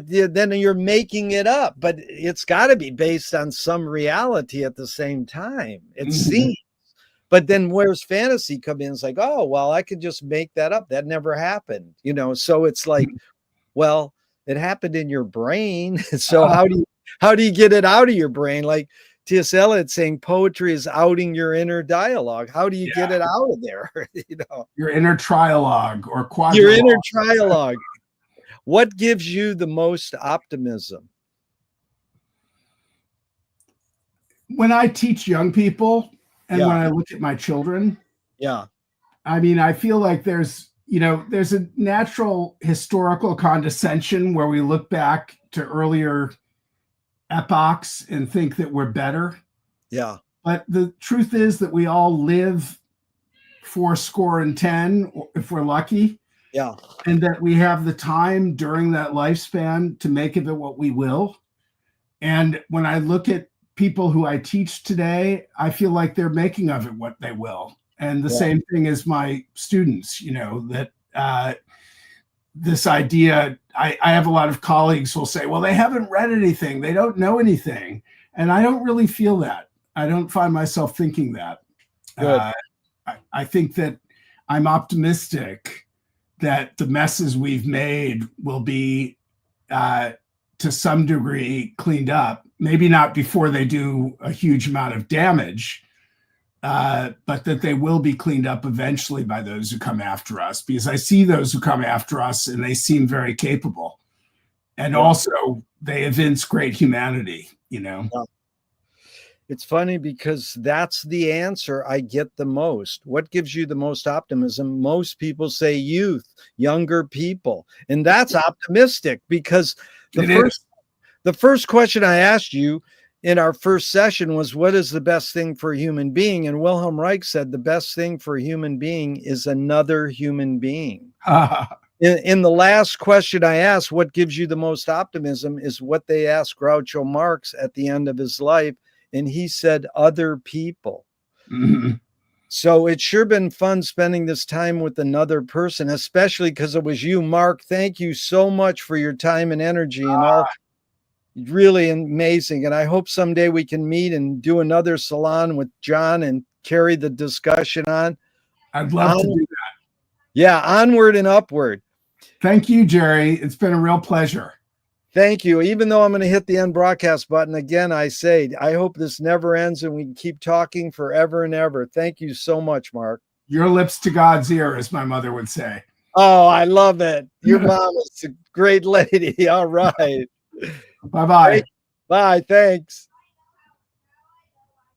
then you're making it up, but it's got to be based on some reality at the same time. It seems. But then where's fantasy come in? It's like, oh, well, I could just make that up. That never happened, So it's like, well, it happened in your brain. So how do you get it out of your brain? Like T.S. Eliot saying, poetry is outing your inner dialogue. How do you get it out of there? Your inner trialogue or quadrilogue. Your inner trialogue. What gives you the most optimism? When I teach young people and when I look at my children, I mean, I feel like there's a natural historical condescension where we look back to earlier epochs and think that we're better. Yeah. But the truth is that we all live 80 and 10, if we're lucky. Yeah. And that we have the time during that lifespan to make of it what we will. And when I look at people who I teach today, I feel like they're making of it what they will. And the same thing as my students, you know, that this idea, I have a lot of colleagues who will say, well, they haven't read anything. They don't know anything. And I don't really feel that. I don't find myself thinking that. I think that I'm optimistic that the messes we've made will be, to some degree, cleaned up. Maybe not before they do a huge amount of damage, but that they will be cleaned up eventually by those who come after us, because I see those who come after us and they seem very capable. And also they evince great humanity, you know? It's funny because that's the answer I get the most. What gives you the most optimism? Most people say youth, younger people. And that's optimistic because the first question I asked you in our first session was, what is the best thing for a human being? And Wilhelm Reich said the best thing for a human being is another human being. In the last question I asked, what gives you the most optimism, is what they asked Groucho Marx at the end of his life. And he said, other people. Mm-hmm. So it's sure been fun spending this time with another person, especially because it was you, Mark. Thank you so much for your time and energy and all. Really amazing. And I hope someday we can meet and do another salon with John and carry the discussion on. I'd love to do that. Yeah, onward and upward. Thank you, Jerry. It's been a real pleasure. Thank you. Even though I'm going to hit the end broadcast button again, I say, I hope this never ends and we can keep talking forever and ever. Thank you so much, Mark. Your lips to God's ear, as my mother would say. Oh, I love it. Your mom is a great lady. All right. Bye-bye. Bye. Thanks.